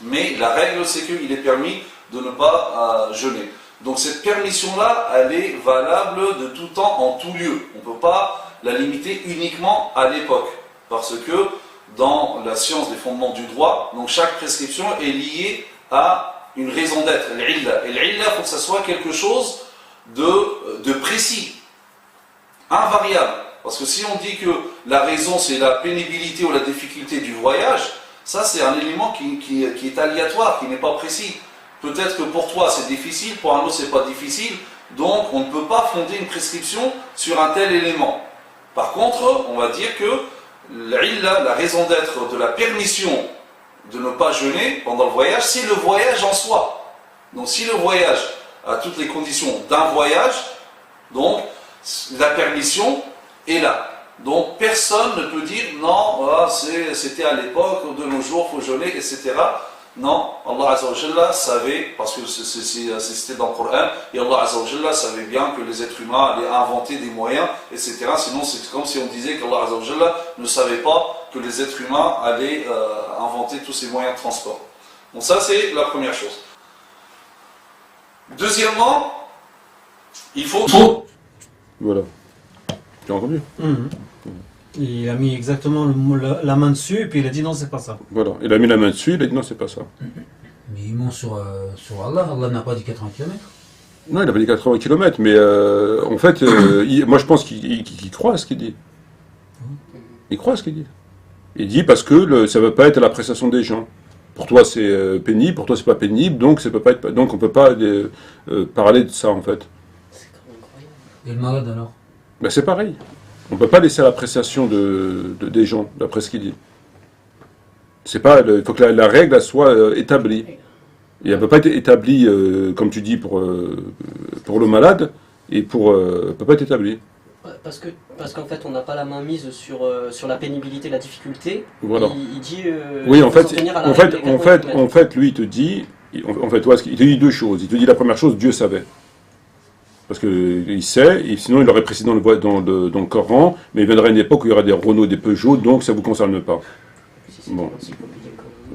mais la règle c'est qu'il est permis de ne pas jeûner. Donc cette permission-là, elle est valable de tout temps, en tout lieu. On ne peut pas la limiter uniquement à l'époque, parce que dans la science des fondements du droit, donc chaque prescription est liée à une raison d'être, l'illa. Et l'illa, il faut que ça soit quelque chose de précis, invariable. Parce que si on dit que la raison c'est la pénibilité ou la difficulté du voyage, ça c'est un élément qui est aléatoire, qui n'est pas précis. Peut-être que pour toi c'est difficile, pour un autre c'est pas difficile, donc on ne peut pas fonder une prescription sur un tel élément. Par contre, on va dire que l'illa, la raison d'être de la permission de ne pas jeûner pendant le voyage, c'est le voyage en soi. Donc si le voyage a toutes les conditions d'un voyage, donc la permission est là. Donc personne ne peut dire non, voilà, c'était à l'époque, de nos jours, il faut jeûner, etc. Non, Allah Azza wa Jalla savait, parce que c'était dans le Coran, et Allah Azza wa Jalla savait bien que les êtres humains allaient inventer des moyens, etc. Sinon c'est comme si on disait qu'Allah Azza wa Jalla ne savait pas que les êtres humains allaient inventer tous ces moyens de transport. Donc ça c'est la première chose. Deuxièmement, il faut... Voilà. Tu as entendu? Il a mis exactement la main dessus et puis il a dit non, c'est pas ça. Voilà, il a mis la main dessus, il a dit non, c'est pas ça. Mais il ment sur Allah, Allah n'a pas dit 80 km. Non, il a pas dit 80 km, mais en fait, moi je pense qu'il croit à ce qu'il dit. Il croit à ce qu'il dit. Il dit parce que ça ne veut pas être à l'appréciation des gens. Pour toi c'est pénible, pour toi c'est pas pénible, donc ça peut pas être, donc on peut pas parler de ça en fait. Et le malade alors? Ben, c'est pareil. On ne peut pas laisser à l'appréciation des gens, d'après ce qu'il dit. C'est pas, il faut que la règle soit établie. Et elle ne peut pas être établie, comme tu dis, pour le malade, et peut pas être établie. Parce qu'en fait, on n'a pas la main mise sur la pénibilité, la difficulté. Voilà. Il dit. Oui, en fait, lui, il te dit, il te dit deux choses. Il te dit la première chose, Dieu savait. Parce qu'il sait, et sinon il aurait précisé dans le Coran, mais il viendra une époque où il y aura des Renault, des Peugeot, donc ça ne vous concerne pas. Bon.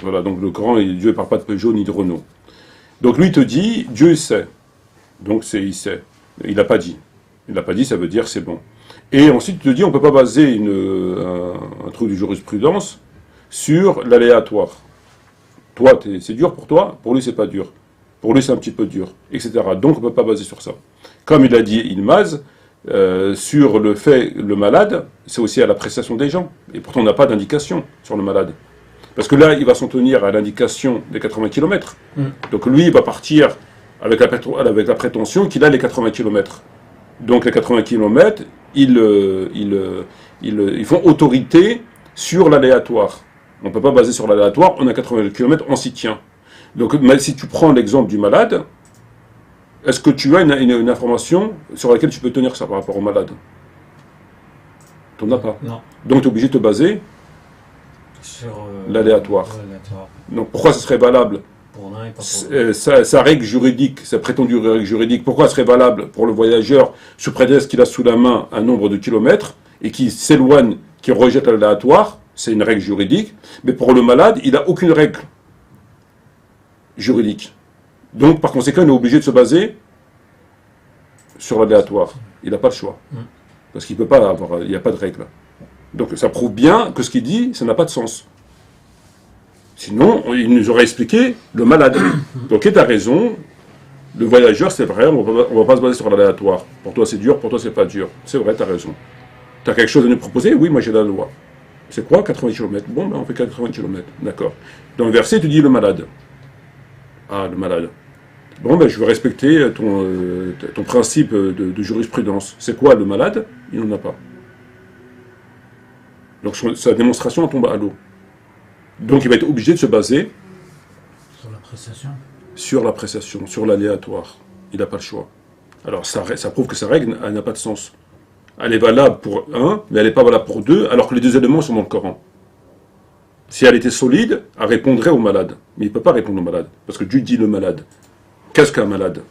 Voilà, donc le Coran, Dieu ne parle pas de Peugeot ni de Renault. Donc lui il te dit, Dieu sait. Donc il sait. Il n'a pas dit. Il n'a pas dit, ça veut dire c'est bon. Et ensuite il te dit, on ne peut pas baser un truc de jurisprudence sur l'aléatoire. Toi, c'est dur pour toi, pour lui c'est pas dur. Pour lui c'est un petit peu dur, etc. Donc on ne peut pas baser sur ça. Comme il a dit Ilmaz, sur le fait, le malade, c'est aussi à l'appréciation des gens. Et pourtant, on n'a pas d'indication sur le malade. Parce que là, il va s'en tenir à l'indication des 80 km. Donc lui, il va partir avec la prétention qu'il a les 80 km. Donc les 80 km, ils font autorité sur l'aléatoire. On ne peut pas baser sur l'aléatoire, on a 80 km, on s'y tient. Donc, mais si tu prends l'exemple du malade, est-ce que tu as une information sur laquelle tu peux tenir ça par rapport au malade? Tu n'en as pas. Non. Donc, tu es obligé de te baser Sur l'aléatoire. l'aléatoire. Donc, pourquoi ce serait valable? Pour l'un et pas pour l'autre. Sa règle juridique, sa prétendue règle juridique, pourquoi elle serait valable pour le voyageur sous prétexte qu'il a sous la main un nombre de kilomètres et qui s'éloigne, qui rejette l'aléatoire, c'est une règle juridique, mais pour le malade, il n'a aucune règle juridique. Donc, par conséquent, il est obligé de se baser sur l'aléatoire. Il n'a pas le choix. Parce qu'il ne peut pas avoir, il n'y a pas de règle. Donc, ça prouve bien que ce qu'il dit, ça n'a pas de sens. Sinon, il nous aurait expliqué le malade. Donc, tu as raison, le voyageur, c'est vrai, on ne va pas se baser sur l'aléatoire. Pour toi, c'est dur, pour toi, c'est pas dur. C'est vrai, tu as raison. Tu as quelque chose à nous proposer? Oui, moi, j'ai la loi. C'est quoi 80 km? Bon, ben, on fait 80 km. D'accord. Dans le verset, tu dis le malade. Ah, le malade. Bon, ben, je veux respecter ton principe de jurisprudence. C'est quoi le malade? Il n'en a pas. Donc, sa démonstration tombe à l'eau. Donc, il va être obligé de se baser sur l'appréciation, sur l'aléatoire. Il n'a pas le choix. Alors, ça prouve que sa règle elle n'a pas de sens. Elle est valable pour un, mais elle n'est pas valable pour deux, alors que les deux éléments sont dans le Coran. Si elle était solide, elle répondrait au malade. Mais il ne peut pas répondre au malade, parce que Dieu dit le malade. Qu'est-ce qu'un malade?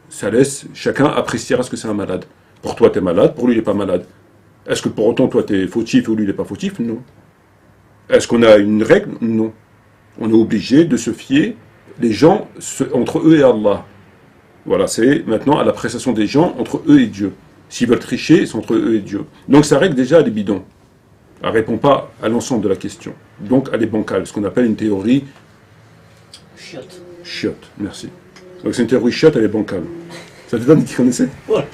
Ça laisse, chacun appréciera ce que c'est un malade. Pour toi, tu es malade, pour lui, il n'est pas malade. Est-ce que pour autant, toi, tu es fautif ou lui, il n'est pas fautif? Non. Est-ce qu'on a une règle? Non. On est obligé de se fier, les gens, entre eux et Allah. Voilà, c'est maintenant à l'appréciation des gens entre eux et Dieu. S'ils veulent tricher, c'est entre eux et Dieu. Donc sa règle, déjà, elle est bidon. Elle ne répond pas à l'ensemble de la question. Donc elle est bancale, ce qu'on appelle une théorie... Chiotte. Chiotte, merci. Donc c'est une théorie chiotte, elle est bancale. Ça te donne qui connaissait? Ouais.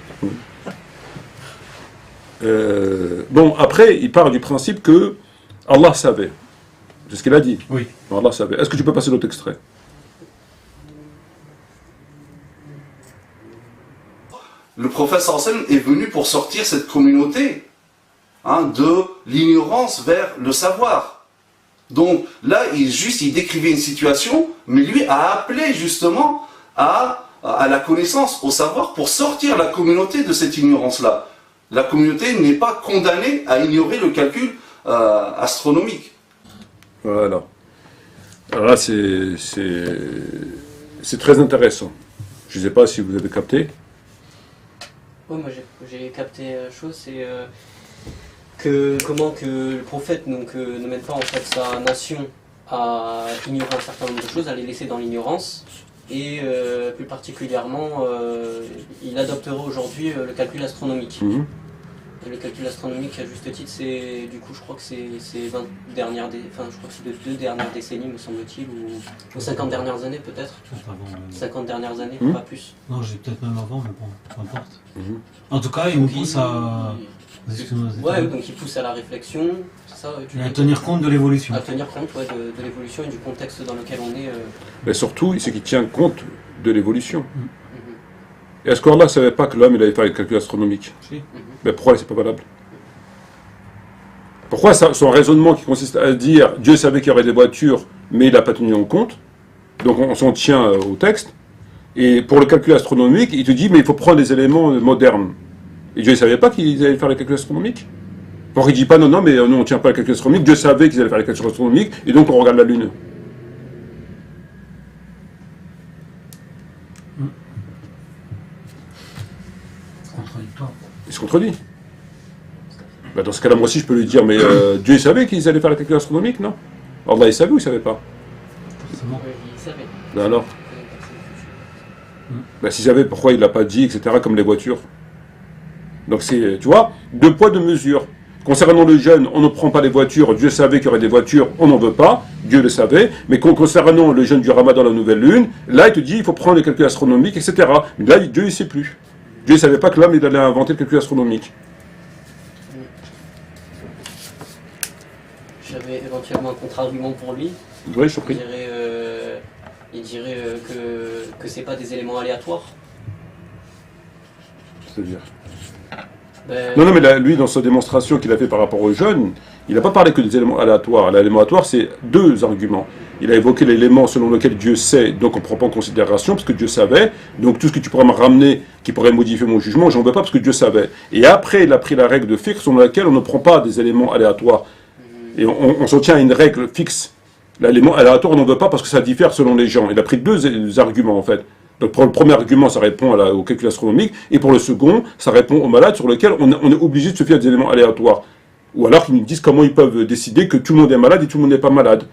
Bon, après, il part du principe que Allah savait. C'est ce qu'il a dit. Oui. Allah savait. Est-ce que tu peux passer l'autre extrait? Le prophète sallam est venu pour sortir cette communauté de l'ignorance vers le savoir. Donc là, il décrivait une situation, mais lui a appelé justement à la connaissance, au savoir, pour sortir la communauté de cette ignorance-là. La communauté n'est pas condamnée à ignorer le calcul astronomique. Voilà. Alors là, c'est très intéressant. Je ne sais pas si vous avez capté. Oui, moi j'ai capté chose, c'est comment que le prophète ne mène pas en fait sa nation à ignorer un certain nombre de choses, à les laisser dans l'ignorance, et plus particulièrement, il adoptera aujourd'hui le calcul astronomique. Et le calcul astronomique, à juste titre, c'est du coup, je crois que c'est 20 dernières, enfin, je crois que c'est de 2 dernières décennies, me semble-t-il, ou 50 dernières années peut-être. 50 dernières années, pas plus. Non, j'ai peut-être même avant, mais bon, peu importe. En tout cas, il nous pousse à... Ouais, donc il pousse à la réflexion, c'est ça. Et à tenir compte de l'évolution. À tenir compte, ouais, de l'évolution et du contexte dans lequel on est. Mais surtout, c'est qu'il tient compte de l'évolution. Est-ce qu'Allah ne savait pas que l'homme il allait faire les calculs astronomiques? Si. Mais pourquoi c'est pas valable? Pourquoi son raisonnement qui consiste à dire Dieu savait qu'il y aurait des voitures, mais il n'a pas tenu en compte? Donc on s'en tient au texte. Et pour le calcul astronomique, il te dit mais il faut prendre des éléments modernes. Et Dieu ne savait pas qu'ils allaient faire les calculs astronomiques? Pourquoi il ne dit pas non, mais nous on ne tient pas les calculs astronomiques, Dieu savait qu'ils allaient faire les calculs astronomiques, et donc on regarde la Lune. Il se contredit. Ben dans ce cas-là, moi aussi, je peux lui dire, mais Dieu il savait qu'ils allaient faire les calculs astronomiques, non? Allah, il savait ou il ne savait pas? Forcément. Il savait. Ben alors ben, s'il savait, pourquoi il ne l'a pas dit, etc., comme les voitures? Donc c'est, tu vois, 2 poids, 2 mesures. Concernant le jeûne, on ne prend pas les voitures, Dieu savait qu'il y aurait des voitures, on n'en veut pas, Dieu le savait, mais concernant le jeûne du Ramadan, la nouvelle lune, là il te dit, il faut prendre les calculs astronomiques, etc. Mais là, Dieu il ne sait plus. Dieu ne savait pas que l'homme il allait inventer le calcul astronomique. J'avais éventuellement un contre-argument pour lui. Oui, je suis pris. Il dirait que c'est pas des éléments aléatoires. C'est-à-dire Non, mais là, lui, dans sa démonstration qu'il a fait par rapport aux jeunes, il n'a pas parlé que des éléments aléatoires. L'élément aléatoire, c'est 2 arguments. il a évoqué l'élément selon lequel Dieu sait, donc on ne prend pas en considération, parce que Dieu savait, donc tout ce que tu pourrais me ramener, qui pourrait modifier mon jugement, j'en veux pas, parce que Dieu savait. Et après, il a pris la règle de fixe, selon laquelle on ne prend pas des éléments aléatoires. Et on s'en tient à une règle fixe. L'élément aléatoire, on n'en veut pas, parce que ça diffère selon les gens. Il a pris deux arguments, en fait. Donc pour le premier argument, ça répond au calcul astronomique, et pour le second, ça répond aux malades sur lesquels on est obligé de se fier à des éléments aléatoires. Ou alors qu'ils nous disent comment ils peuvent décider que tout le monde est malade et tout le monde n'est pas malade.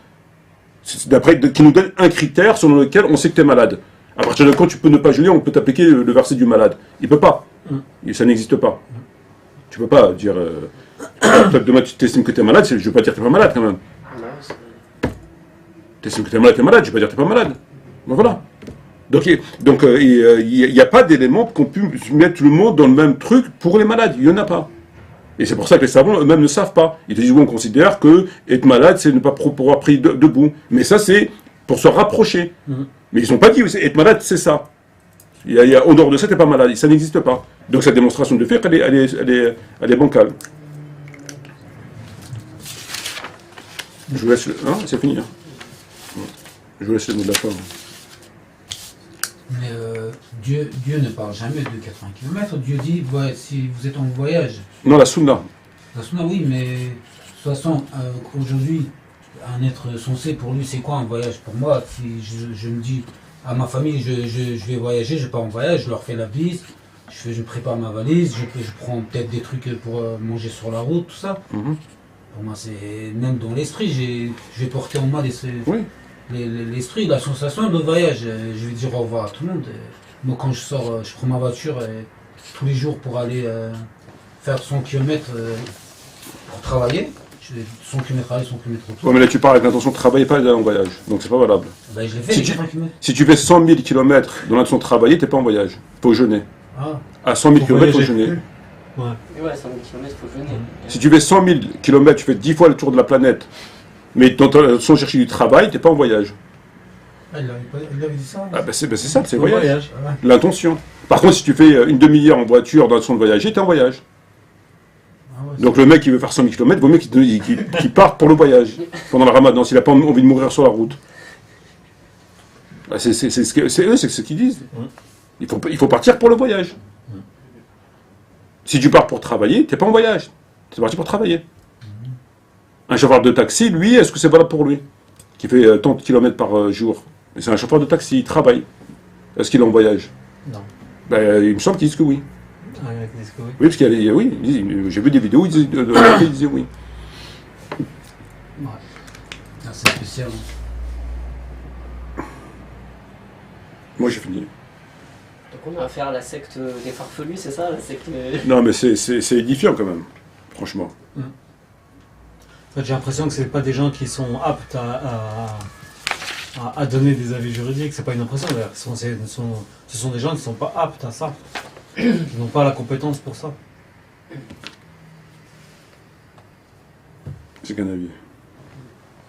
D'après, qui nous donne un critère selon lequel on sait que tu es malade. À partir de quand tu peux ne pas jeûner, on peut t'appliquer le verset du malade. Il peut pas. Et ça n'existe pas. Tu peux pas dire... toi, demain, tu t'estimes que tu es malade, je ne veux pas dire que tu n'es pas malade quand même. Tu estimes que tu es malade, je ne vais pas dire que tu n'es pas malade. Ben voilà. Donc il n'y a pas d'élément qu'on puisse mettre tout le monde dans le même truc pour les malades. Il n'y en a pas. Et c'est pour ça que les savants eux-mêmes ne savent pas. Ils te disent, oui, on considère que être malade, c'est ne pas pouvoir prier debout. Mais ça, c'est pour se rapprocher. Mais ils n'ont pas dit, être malade, c'est ça. En dehors de ça, tu n'es pas malade. Ça n'existe pas. Donc cette démonstration de fait, elle est bancale. Je vous laisse... Hein, c'est fini. Hein. Je vous laisse le mot de la fin. Mais Dieu ne parle jamais de 80 km. Dieu dit, ouais, si vous êtes en voyage. Non, la sunna. La sunna, oui, mais de toute façon, aujourd'hui, un être censé, pour lui, c'est quoi un voyage? Pour moi, si je me dis à ma famille, je vais voyager, je pars en voyage, je leur fais la bise, je prépare ma valise, je prends peut-être des trucs pour manger sur la route, tout ça. Pour moi, c'est même dans l'esprit, je vais porter en moi l'esprit, la sensation de voyage. Je vais dire au revoir à tout le monde. Moi, quand je sors, je prends ma voiture tous les jours pour aller faire 100 km pour travailler. Je fais 100 km aller, 100 km retour. Ouais, mais là, tu pars avec l'intention de travailler, pas d'aller en voyage. Donc, c'est pas valable. Ben, je l'ai fait, si tu fais 100 000 km dans l'intention de travailler, t'es pas en voyage. Faut jeûner. À 100 000 km, faut jeûner. Ouais, 100 000 km, faut jeûner. Si tu fais 100 000 km, tu fais 10 fois le tour de la planète, mais sans chercher du travail, t'es pas en voyage. Ah, il avait dit ça. Ah, c'est ça, c'est voyage. L'intention. Par contre, si tu fais une demi-heure en voiture dans l'intention de voyager, t'es en voyage. Donc le mec qui veut faire 100 000 km, vaut mieux qu'il parte pour le voyage, pendant le ramadan, s'il n'a pas envie de mourir sur la route. C'est ce qu'ils disent. Il faut partir pour le voyage. Si tu pars pour travailler, tu n'es pas en voyage. Tu es parti pour travailler. Un chauffeur de taxi, lui, est-ce que c'est valable pour lui? Qui fait tant de kilomètres par jour. C'est un chauffeur de taxi, il travaille. Est-ce qu'il est en voyage? Non. Ben, il me semble qu'ils disent que oui. Ah, ils disent que oui. Oui, parce qu'il y a, oui, j'ai vu des vidéos où ils disaient oui. Ouais. C'est spécial. Moi, j'ai fini. Donc on a affaire à la secte des farfelus, c'est ça, la secte... Non, mais c'est édifiant quand même, franchement. En fait, j'ai l'impression que c'est pas des gens qui sont aptes à donner des avis juridiques. C'est pas une impression d'ailleurs. Ce sont des gens qui sont pas aptes à ça, qui n'ont pas la compétence pour ça. C'est qu'un avis.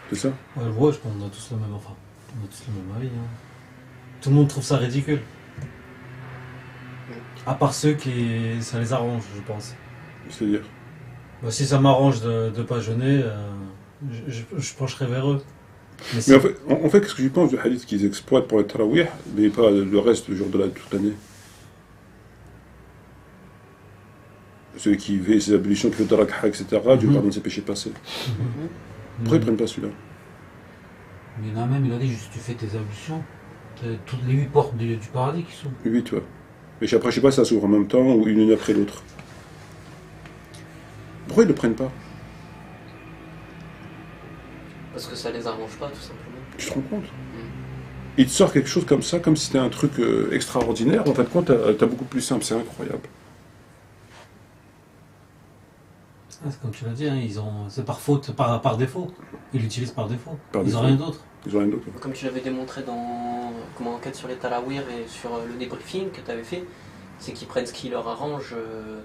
C'est ça? Ouais, je pense qu'on a tous le même, on a tous le même avis. Hein. Tout le monde trouve ça ridicule. À part ceux qui ça les arrange, je pense. C'est-à-dire? Bah, si ça m'arrange de ne pas jeûner, je pencherai vers eux. Mais en fait, qu'est-ce que tu penses du hadith qu'ils exploitent pour le tarawih, mais pas le reste, le jour de toute l'année? Ceux qui fait ces ablutions, qui fait le rakha, etc., Dieu pardonne ses péchés passés. Pourquoi ils ne prennent pas celui-là? Mais il y en a même, il a dit juste tu fais tes ablutions, toutes les 8 portes du paradis qui sont. 8, ouais. Mais après, je sais pas si ça s'ouvre en même temps ou une après l'autre. Pourquoi ils ne le prennent pas? Parce que ça les arrange pas, tout simplement. Tu te rends compte? Il te sort quelque chose comme ça, comme si c'était un truc extraordinaire. En fin de compte, t'as beaucoup plus simple, c'est incroyable. Ah, c'est comme tu l'as dit, hein, c'est par faute, par défaut. Ils l'utilisent par défaut. Ils n'ont rien d'autre. Comme tu l'avais démontré dans enquête sur les Talawir et sur le débriefing que tu avais fait, c'est qu'ils prennent ce qui leur arrange,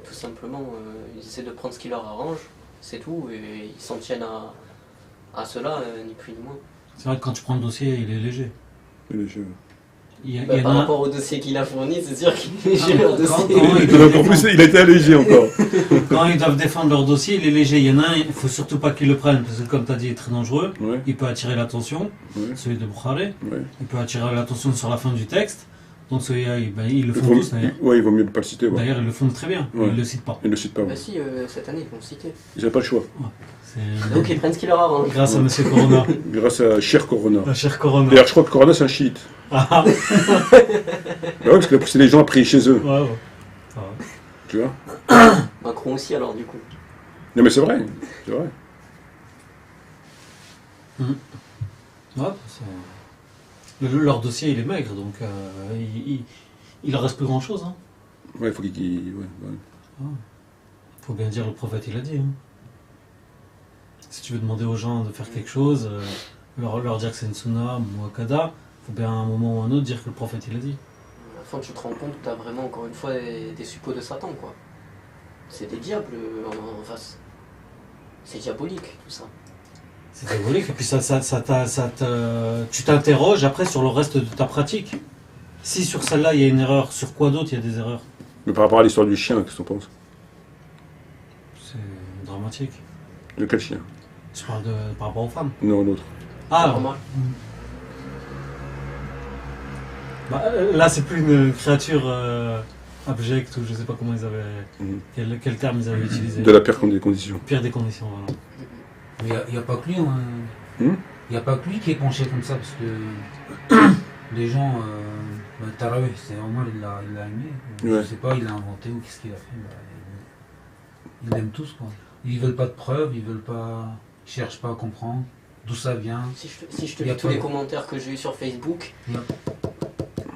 tout simplement. Ils essaient de prendre ce qui leur arrange, c'est tout, et ils s'en tiennent à cela, ni plus ni moins. C'est vrai que quand tu prends le dossier, il est léger. Il est léger. Par rapport au dossier qu'il a fourni, c'est sûr qu'il est léger leur dossier. En plus, il a été allégé encore. Quand ils doivent défendre leur dossier, il est léger. Il y en a un, il ne faut surtout pas qu'ils le prennent, parce que comme tu as dit, il est très dangereux. Ouais. Il peut attirer l'attention, celui de Bukhari. Ouais. Il peut attirer l'attention sur la fin du texte. Donc celui-là, ils le font tous d'ailleurs. Ouais, il vaut mieux ne pas le citer. Ouais. D'ailleurs, ils le font très bien. Ouais. Ils ne le citent pas. Ils ne le citent pas. Bah si, cette année, ils l'ont cité. Ils n'avaient pas le choix. Donc ils prennent ce qu'il leur arrange. Grâce à Monsieur Corona. Grâce à Cher Corona. À Cher Corona. D'ailleurs, je crois que Corona, c'est un chiite. Ah. Bah ouais, parce qu'il a poussé les gens à prier chez eux. Ouais, ouais. Tu vois. Macron aussi, alors, du coup. Non, mais c'est vrai. C'est vrai. Ouais, leur dossier, il est maigre, donc il leur reste plus grand-chose. Hein. Ouais, il faut qu'il... Faut bien dire, le prophète, il a dit. Hein. Si tu veux demander aux gens de faire quelque chose, leur dire que c'est une sunna, muakkada, faut bien à un moment ou à un autre dire que le prophète, il a dit. À la fin, tu te rends compte que tu as vraiment, encore une fois, des suppôts de Satan, quoi. C'est des diables en face. C'est diabolique, tout ça. C'est diabolique, et puis tu t'interroges après sur le reste de ta pratique. Si sur celle-là, il y a une erreur, sur quoi d'autre il y a des erreurs? Mais par rapport à l'histoire du chien, qu'est-ce que tu en penses? C'est dramatique. De quel chien? Tu parles par rapport aux femmes? Non, l'autre. Ah, là, c'est plus une créature abjecte, ou je sais pas comment ils avaient... Quel terme ils avaient utilisé. De la pire des conditions. Pire des conditions, voilà. Il n'y a pas que lui, hein. Il n'y a pas que lui qui est penché comme ça, parce que les gens, Tarawih, c'est Omar, il l'a aimé. Ouais. Je sais pas, il l'a inventé ou qu'est-ce qu'il a fait. Ils l'aiment tous, quoi. Ils veulent pas de preuves, ils veulent pas, ils cherchent pas à comprendre d'où ça vient. Si je te lis tous les commentaires que j'ai eu sur Facebook.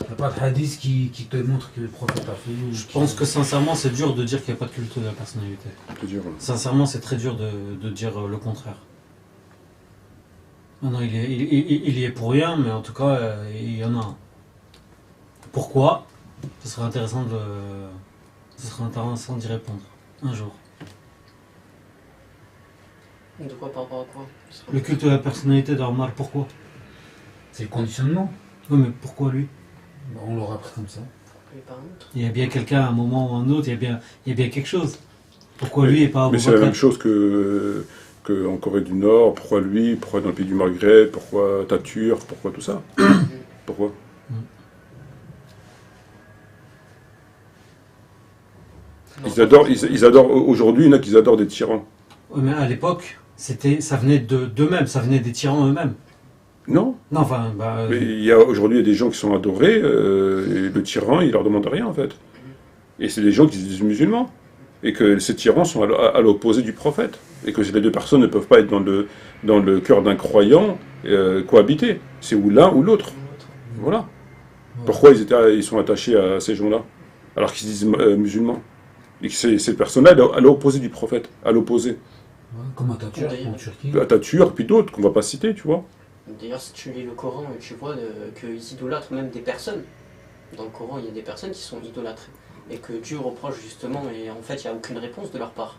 Il n'y a pas de hadith qui te montre que le prophète a fait. Je pense que sincèrement, c'est dur de dire qu'il n'y a pas de culte de la personnalité. C'est dur. Sincèrement, c'est très dur de dire le contraire. Non, il y est pour rien, mais en tout cas, il y en a un. Pourquoi? Ce serait intéressant d'y répondre un jour. De quoi, par rapport à quoi? Le culte de la personnalité d'Omar, pourquoi? C'est le conditionnement. Oui, mais pourquoi lui? On l'aura appris comme ça. Il y a bien quelqu'un à un moment ou à un autre, il y a bien quelque chose. Pourquoi lui et pas Mais c'est la même chose que en Corée du Nord. Pourquoi lui? Pourquoi dans le pays du Maghreb? Pourquoi Taturk? Pourquoi tout ça? Pourquoi? Ils adorent aujourd'hui, il y en a qui adorent des tyrans. Oui, mais à l'époque, ça venait d'eux-mêmes, ça venait des tyrans eux-mêmes. Non. Non, enfin, Mais aujourd'hui, il y a des gens qui sont adorés, et le tyran, il leur demande rien en fait. Et c'est des gens qui se disent musulmans. Et que ces tyrans sont à l'opposé du prophète. Et que les deux personnes ne peuvent pas être dans le cœur d'un croyant cohabiter. C'est ou l'un ou l'autre. Voilà. Pourquoi ils sont attachés à ces gens-là, alors qu'ils se disent musulmans? Et que ces personnes-là, à l'opposé du prophète, à l'opposé. Ouais, comme Atatürk en Turquie. Atatürk, puis d'autres qu'on va pas citer, tu vois. D'ailleurs, si tu lis le Coran, tu vois qu'ils idolâtrent même des personnes. Dans le Coran, il y a des personnes qui sont idolâtrées. Et que Dieu reproche justement, et en fait, il n'y a aucune réponse de leur part.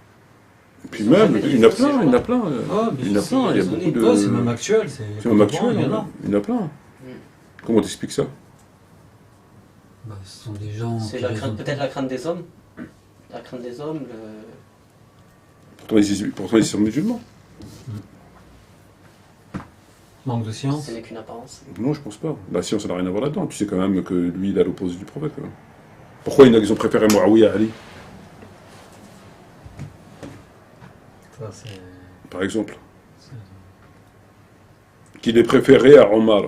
Et puis même, il y en a plein, il y en a plein. Il y en a plein, il y a beaucoup de... c'est même actuel. C'est même actuel, il y en a plein. Comment t'expliques ça? Ce sont des gens... C'est peut-être la crainte des hommes. La crainte des hommes, Pourtant, ils sont musulmans. Manque de science. Ce n'est qu'une apparence. Non, je pense pas. La science, ça n'a rien à voir là-dedans. Tu sais quand même que lui, il est à l'opposé du prophète. Quand même. Pourquoi ils ont préféré Muawiyah à Ali? Par exemple. Qu'il ait préféré à Omar,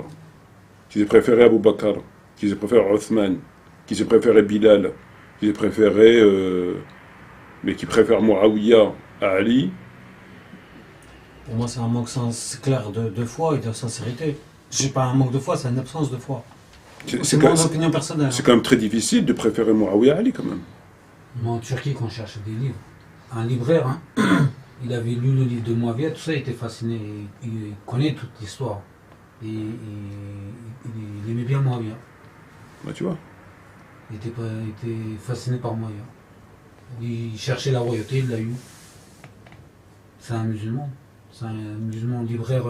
qu'ils aient préféré à Abu Bakr, qu'ils aient préféré à Othman, qu'ils aient préféré Bilal, qu'ils aient préféré... mais qui préfèrent Muawiyah à Ali. Pour moi, c'est un manque clair de foi et de sincérité. C'est pas un manque de foi, c'est une absence de foi. C'est mon opinion personnelle. C'est quand même très difficile de préférer Muawiyah à Ali, quand même. Moi, en Turquie, quand je cherchais des livres, un libraire, hein, il avait lu le livre de Muawiyah, tout ça, il était fasciné. Il connaît toute l'histoire. Et il aimait bien Muawiyah. Bah, tu vois. Il était fasciné par Muawiyah. Il cherchait la royauté, il l'a eu. C'est un musulman. C'est un musulman libraire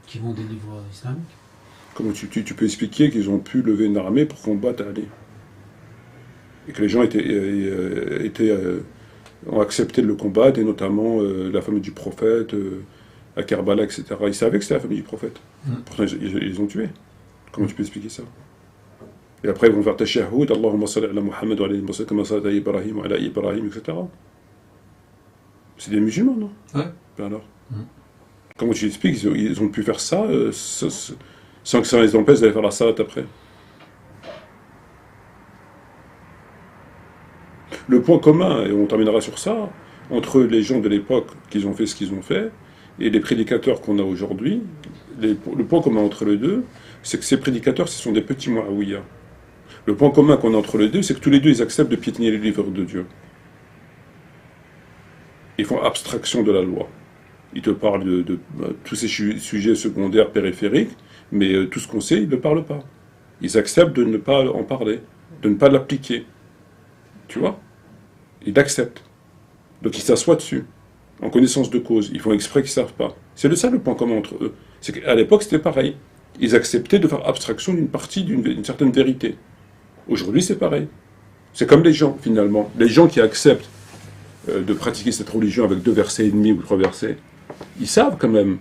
qui vend des livres islamiques. Comment tu peux expliquer qu'ils ont pu lever une armée pour combattre Ali? Et que les gens ont accepté de le combattre, et notamment la famille du prophète, à Kerbala, etc. Ils savaient que c'était la famille du prophète. Pourtant, ils ont tué. Comment tu peux expliquer ça? Et après, ils vont faire tashahhud, Allahumma salli ala Muhammad wa alayhi wa sallam, kama salli ala Ibrahim wa ala Ibrahim, etc. C'est des musulmans, non? Ouais. Ben alors comment tu expliques ils ont pu faire ça, sans que ça les empêche d'aller faire la salat après? Le point commun, et on terminera sur ça, entre les gens de l'époque qui ont fait ce qu'ils ont fait, et les prédicateurs qu'on a aujourd'hui, le point commun entre les deux, c'est que ces prédicateurs, ce sont des petits Muawiyah. Le point commun qu'on a entre les deux, c'est que tous les deux, ils acceptent de piétiner les livres de Dieu. Ils font abstraction de la loi. Ils te parlent de tous ces sujets secondaires, périphériques, mais tout ce qu'on sait, ils ne parlent pas. Ils acceptent de ne pas en parler, de ne pas l'appliquer. Tu vois? Ils l'acceptent. Donc ils s'assoient dessus, en connaissance de cause. Ils font exprès qu'ils ne savent pas. C'est ça le point commun entre eux. C'est qu'à l'époque, c'était pareil. Ils acceptaient de faire abstraction d'une partie, d'une certaine vérité. Aujourd'hui, c'est pareil. C'est comme les gens, finalement. Les gens qui acceptent de pratiquer cette religion avec 2 versets et demi ou 3 versets, ils savent quand même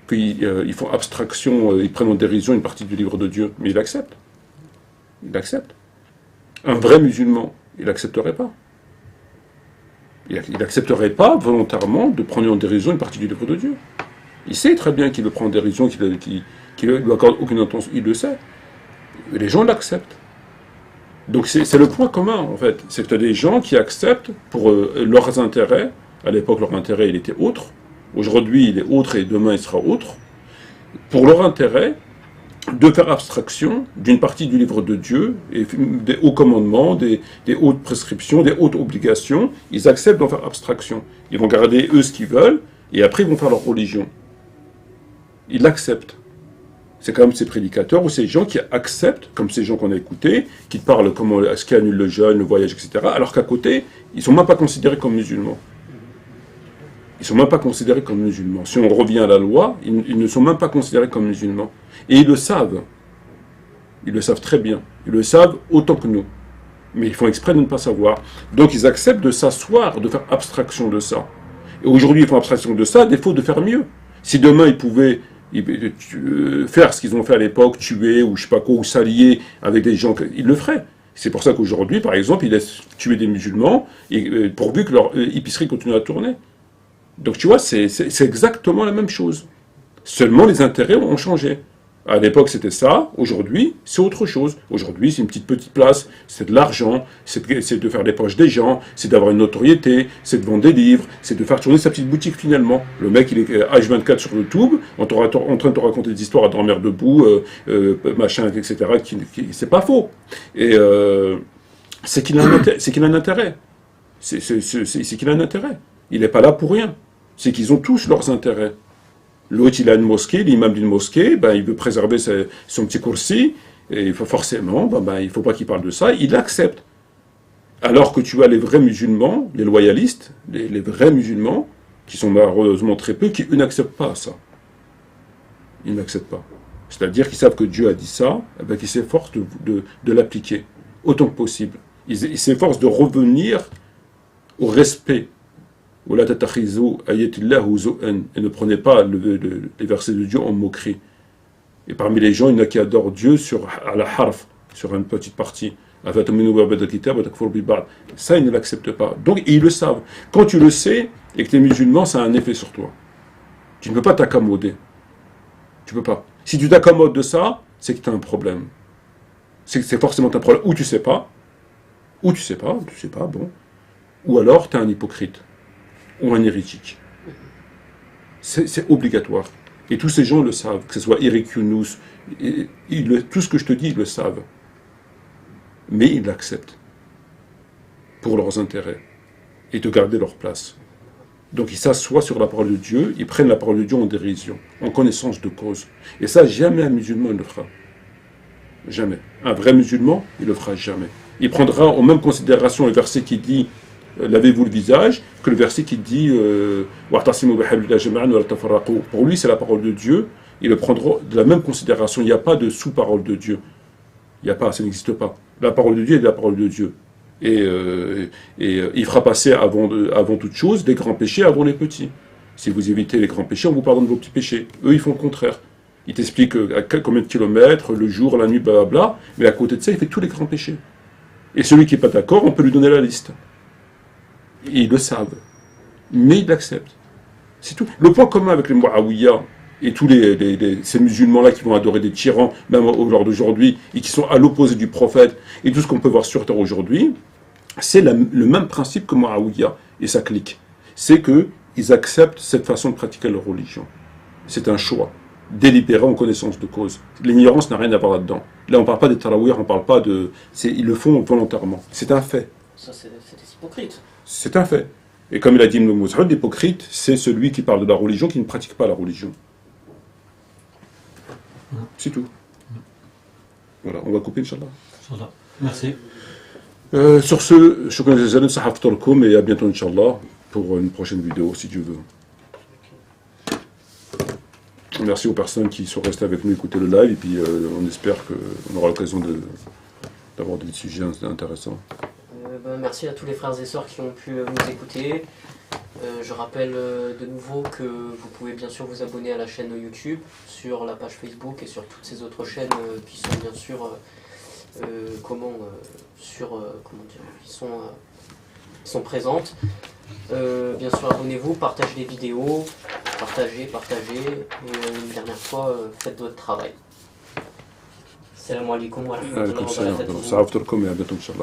qu'ils font abstraction, ils prennent en dérision une partie du livre de Dieu, mais ils l'acceptent. Ils l'acceptent. Un vrai musulman, il n'accepterait pas. Il n'accepterait pas volontairement de prendre en dérision une partie du livre de Dieu. Il sait très bien qu'il le prend en dérision, qu'il ne lui accorde aucune intention, il le sait. Et les gens l'acceptent. Donc c'est le point commun, en fait. C'est que tu as des gens qui acceptent pour leurs intérêts. À l'époque, leur intérêt, il était autre. Aujourd'hui, il est autre et demain, il sera autre. Pour leur intérêt, de faire abstraction d'une partie du livre de Dieu, et des hauts commandements, des hautes prescriptions, des hautes obligations, ils acceptent d'en faire abstraction. Ils vont garder, eux, ce qu'ils veulent, et après, ils vont faire leur religion. Ils l'acceptent. C'est comme ces prédicateurs ou ces gens qui acceptent, comme ces gens qu'on a écoutés, qui parlent comment est-ce qui annule le jeûne, le voyage, etc., alors qu'à côté, ils ne sont même pas considérés comme musulmans. Ils ne sont même pas considérés comme musulmans. Si on revient à la loi, ils ne sont même pas considérés comme musulmans. Et ils le savent. Ils le savent très bien. Ils le savent autant que nous. Mais ils font exprès de ne pas savoir. Donc ils acceptent de s'asseoir, de faire abstraction de ça. Et aujourd'hui, ils font abstraction de ça, à défaut de faire mieux. Si demain, ils pouvaient faire ce qu'ils ont fait à l'époque, tuer, ou je sais pas quoi, ou s'allier avec des gens, ils le feraient. C'est pour ça qu'aujourd'hui, par exemple, ils laissent tuer des musulmans, et pourvu que leur épicerie continue à tourner. Donc tu vois, c'est exactement la même chose. Seulement les intérêts ont changé. À l'époque c'était ça, aujourd'hui c'est autre chose. Aujourd'hui c'est une petite place, c'est de l'argent, c'est de faire les poches des gens, c'est d'avoir une notoriété, c'est de vendre des livres, c'est de faire tourner sa petite boutique finalement. Le mec il est H24 sur YouTube, en train de te raconter des histoires à dormir debout, machin, etc. C'est pas faux. Et c'est qu'il a un intérêt. C'est qu'il a un intérêt. Il n'est pas là pour rien. C'est qu'ils ont tous leurs intérêts. L'autre, il a une mosquée, l'imam d'une mosquée, il veut préserver son petit coursi, et il faut forcément, il ne faut pas qu'il parle de ça, il l'accepte. Alors que tu as les vrais musulmans, les loyalistes, les vrais musulmans, qui sont malheureusement très peu, qui eux n'acceptent pas ça. Ils n'acceptent pas. C'est-à-dire qu'ils savent que Dieu a dit ça, qu'ils s'efforcent de l'appliquer, autant que possible. Ils s'efforcent de revenir au respect. Et ne prenez pas les versets de Dieu en moquerie. Et parmi les gens, il y en a qui adorent Dieu à la harf, sur une petite partie. Ça, ils ne l'acceptent pas. Donc, ils le savent. Quand tu le sais et que tu es musulman, ça a un effet sur toi. Tu ne peux pas t'accommoder. Tu ne peux pas. Si tu t'accommodes de ça, c'est que tu as un problème. C'est forcément un problème. Ou tu sais pas, bon. Ou alors, tu es un hypocrite. Ou un hérétique. C'est obligatoire. Et tous ces gens le savent, que ce soit Eric Younous, tout ce que je te dis, ils le savent. Mais ils l'acceptent. Pour leurs intérêts. Et de garder leur place. Donc ils s'assoient sur la parole de Dieu, ils prennent la parole de Dieu en dérision, en connaissance de cause. Et ça, jamais un musulman ne le fera. Jamais. Un vrai musulman, il ne le fera jamais. Il prendra en même considération le verset qui dit lavez-vous le visage, que le verset qui dit pour lui c'est la parole de Dieu, ils le prendront de la même considération. Il n'y a pas de sous-parole de Dieu. Il n'y a pas, ça n'existe pas. La parole de Dieu est la parole de Dieu. Et il fera passer avant toute chose des grands péchés avant les petits. Si vous évitez les grands péchés, on vous pardonne vos petits péchés. Eux, ils font le contraire. Ils t'expliquent à combien de kilomètres, le jour, la nuit, blablabla, mais à côté de ça, il fait tous les grands péchés. Et celui qui n'est pas d'accord, on peut lui donner la liste. Et ils le savent. Mais ils l'acceptent. C'est tout. Le point commun avec les Muawiyya et tous ces musulmans-là qui vont adorer des tyrans, même au jour d'aujourd'hui, et qui sont à l'opposé du prophète, et tout ce qu'on peut voir sur Terre aujourd'hui, c'est le même principe que Muawiyya et sa clique. C'est qu'ils acceptent cette façon de pratiquer leur religion. C'est un choix, délibéré en connaissance de cause. L'ignorance n'a rien à voir là-dedans. Là, on ne parle pas des tarawih, on ne parle pas de... Ils le font volontairement. C'est un fait. Ça, c'est hypocrite. C'est un fait. Et comme il a dit Ibn Mas'ud, l'hypocrite, c'est celui qui parle de la religion, qui ne pratique pas la religion. C'est tout. Voilà, on va couper, Inch'Allah. Merci. Sur ce, je connais les années, et à bientôt, Inch'Allah, pour une prochaine vidéo, si Dieu veut. Merci aux personnes qui sont restées avec nous écouter le live, et puis on espère qu'on aura l'occasion d'avoir des sujets intéressants. Merci à tous les frères et sœurs qui ont pu nous écouter. Je rappelle de nouveau que vous pouvez bien sûr vous abonner à la chaîne YouTube, sur la page Facebook et sur toutes ces autres chaînes qui sont bien sûr qui sont présentes. Bien sûr, abonnez-vous, partagez les vidéos, partagez, et une dernière fois, faites votre travail. Salam alaikum wa rahmatullahi wa barakatuh.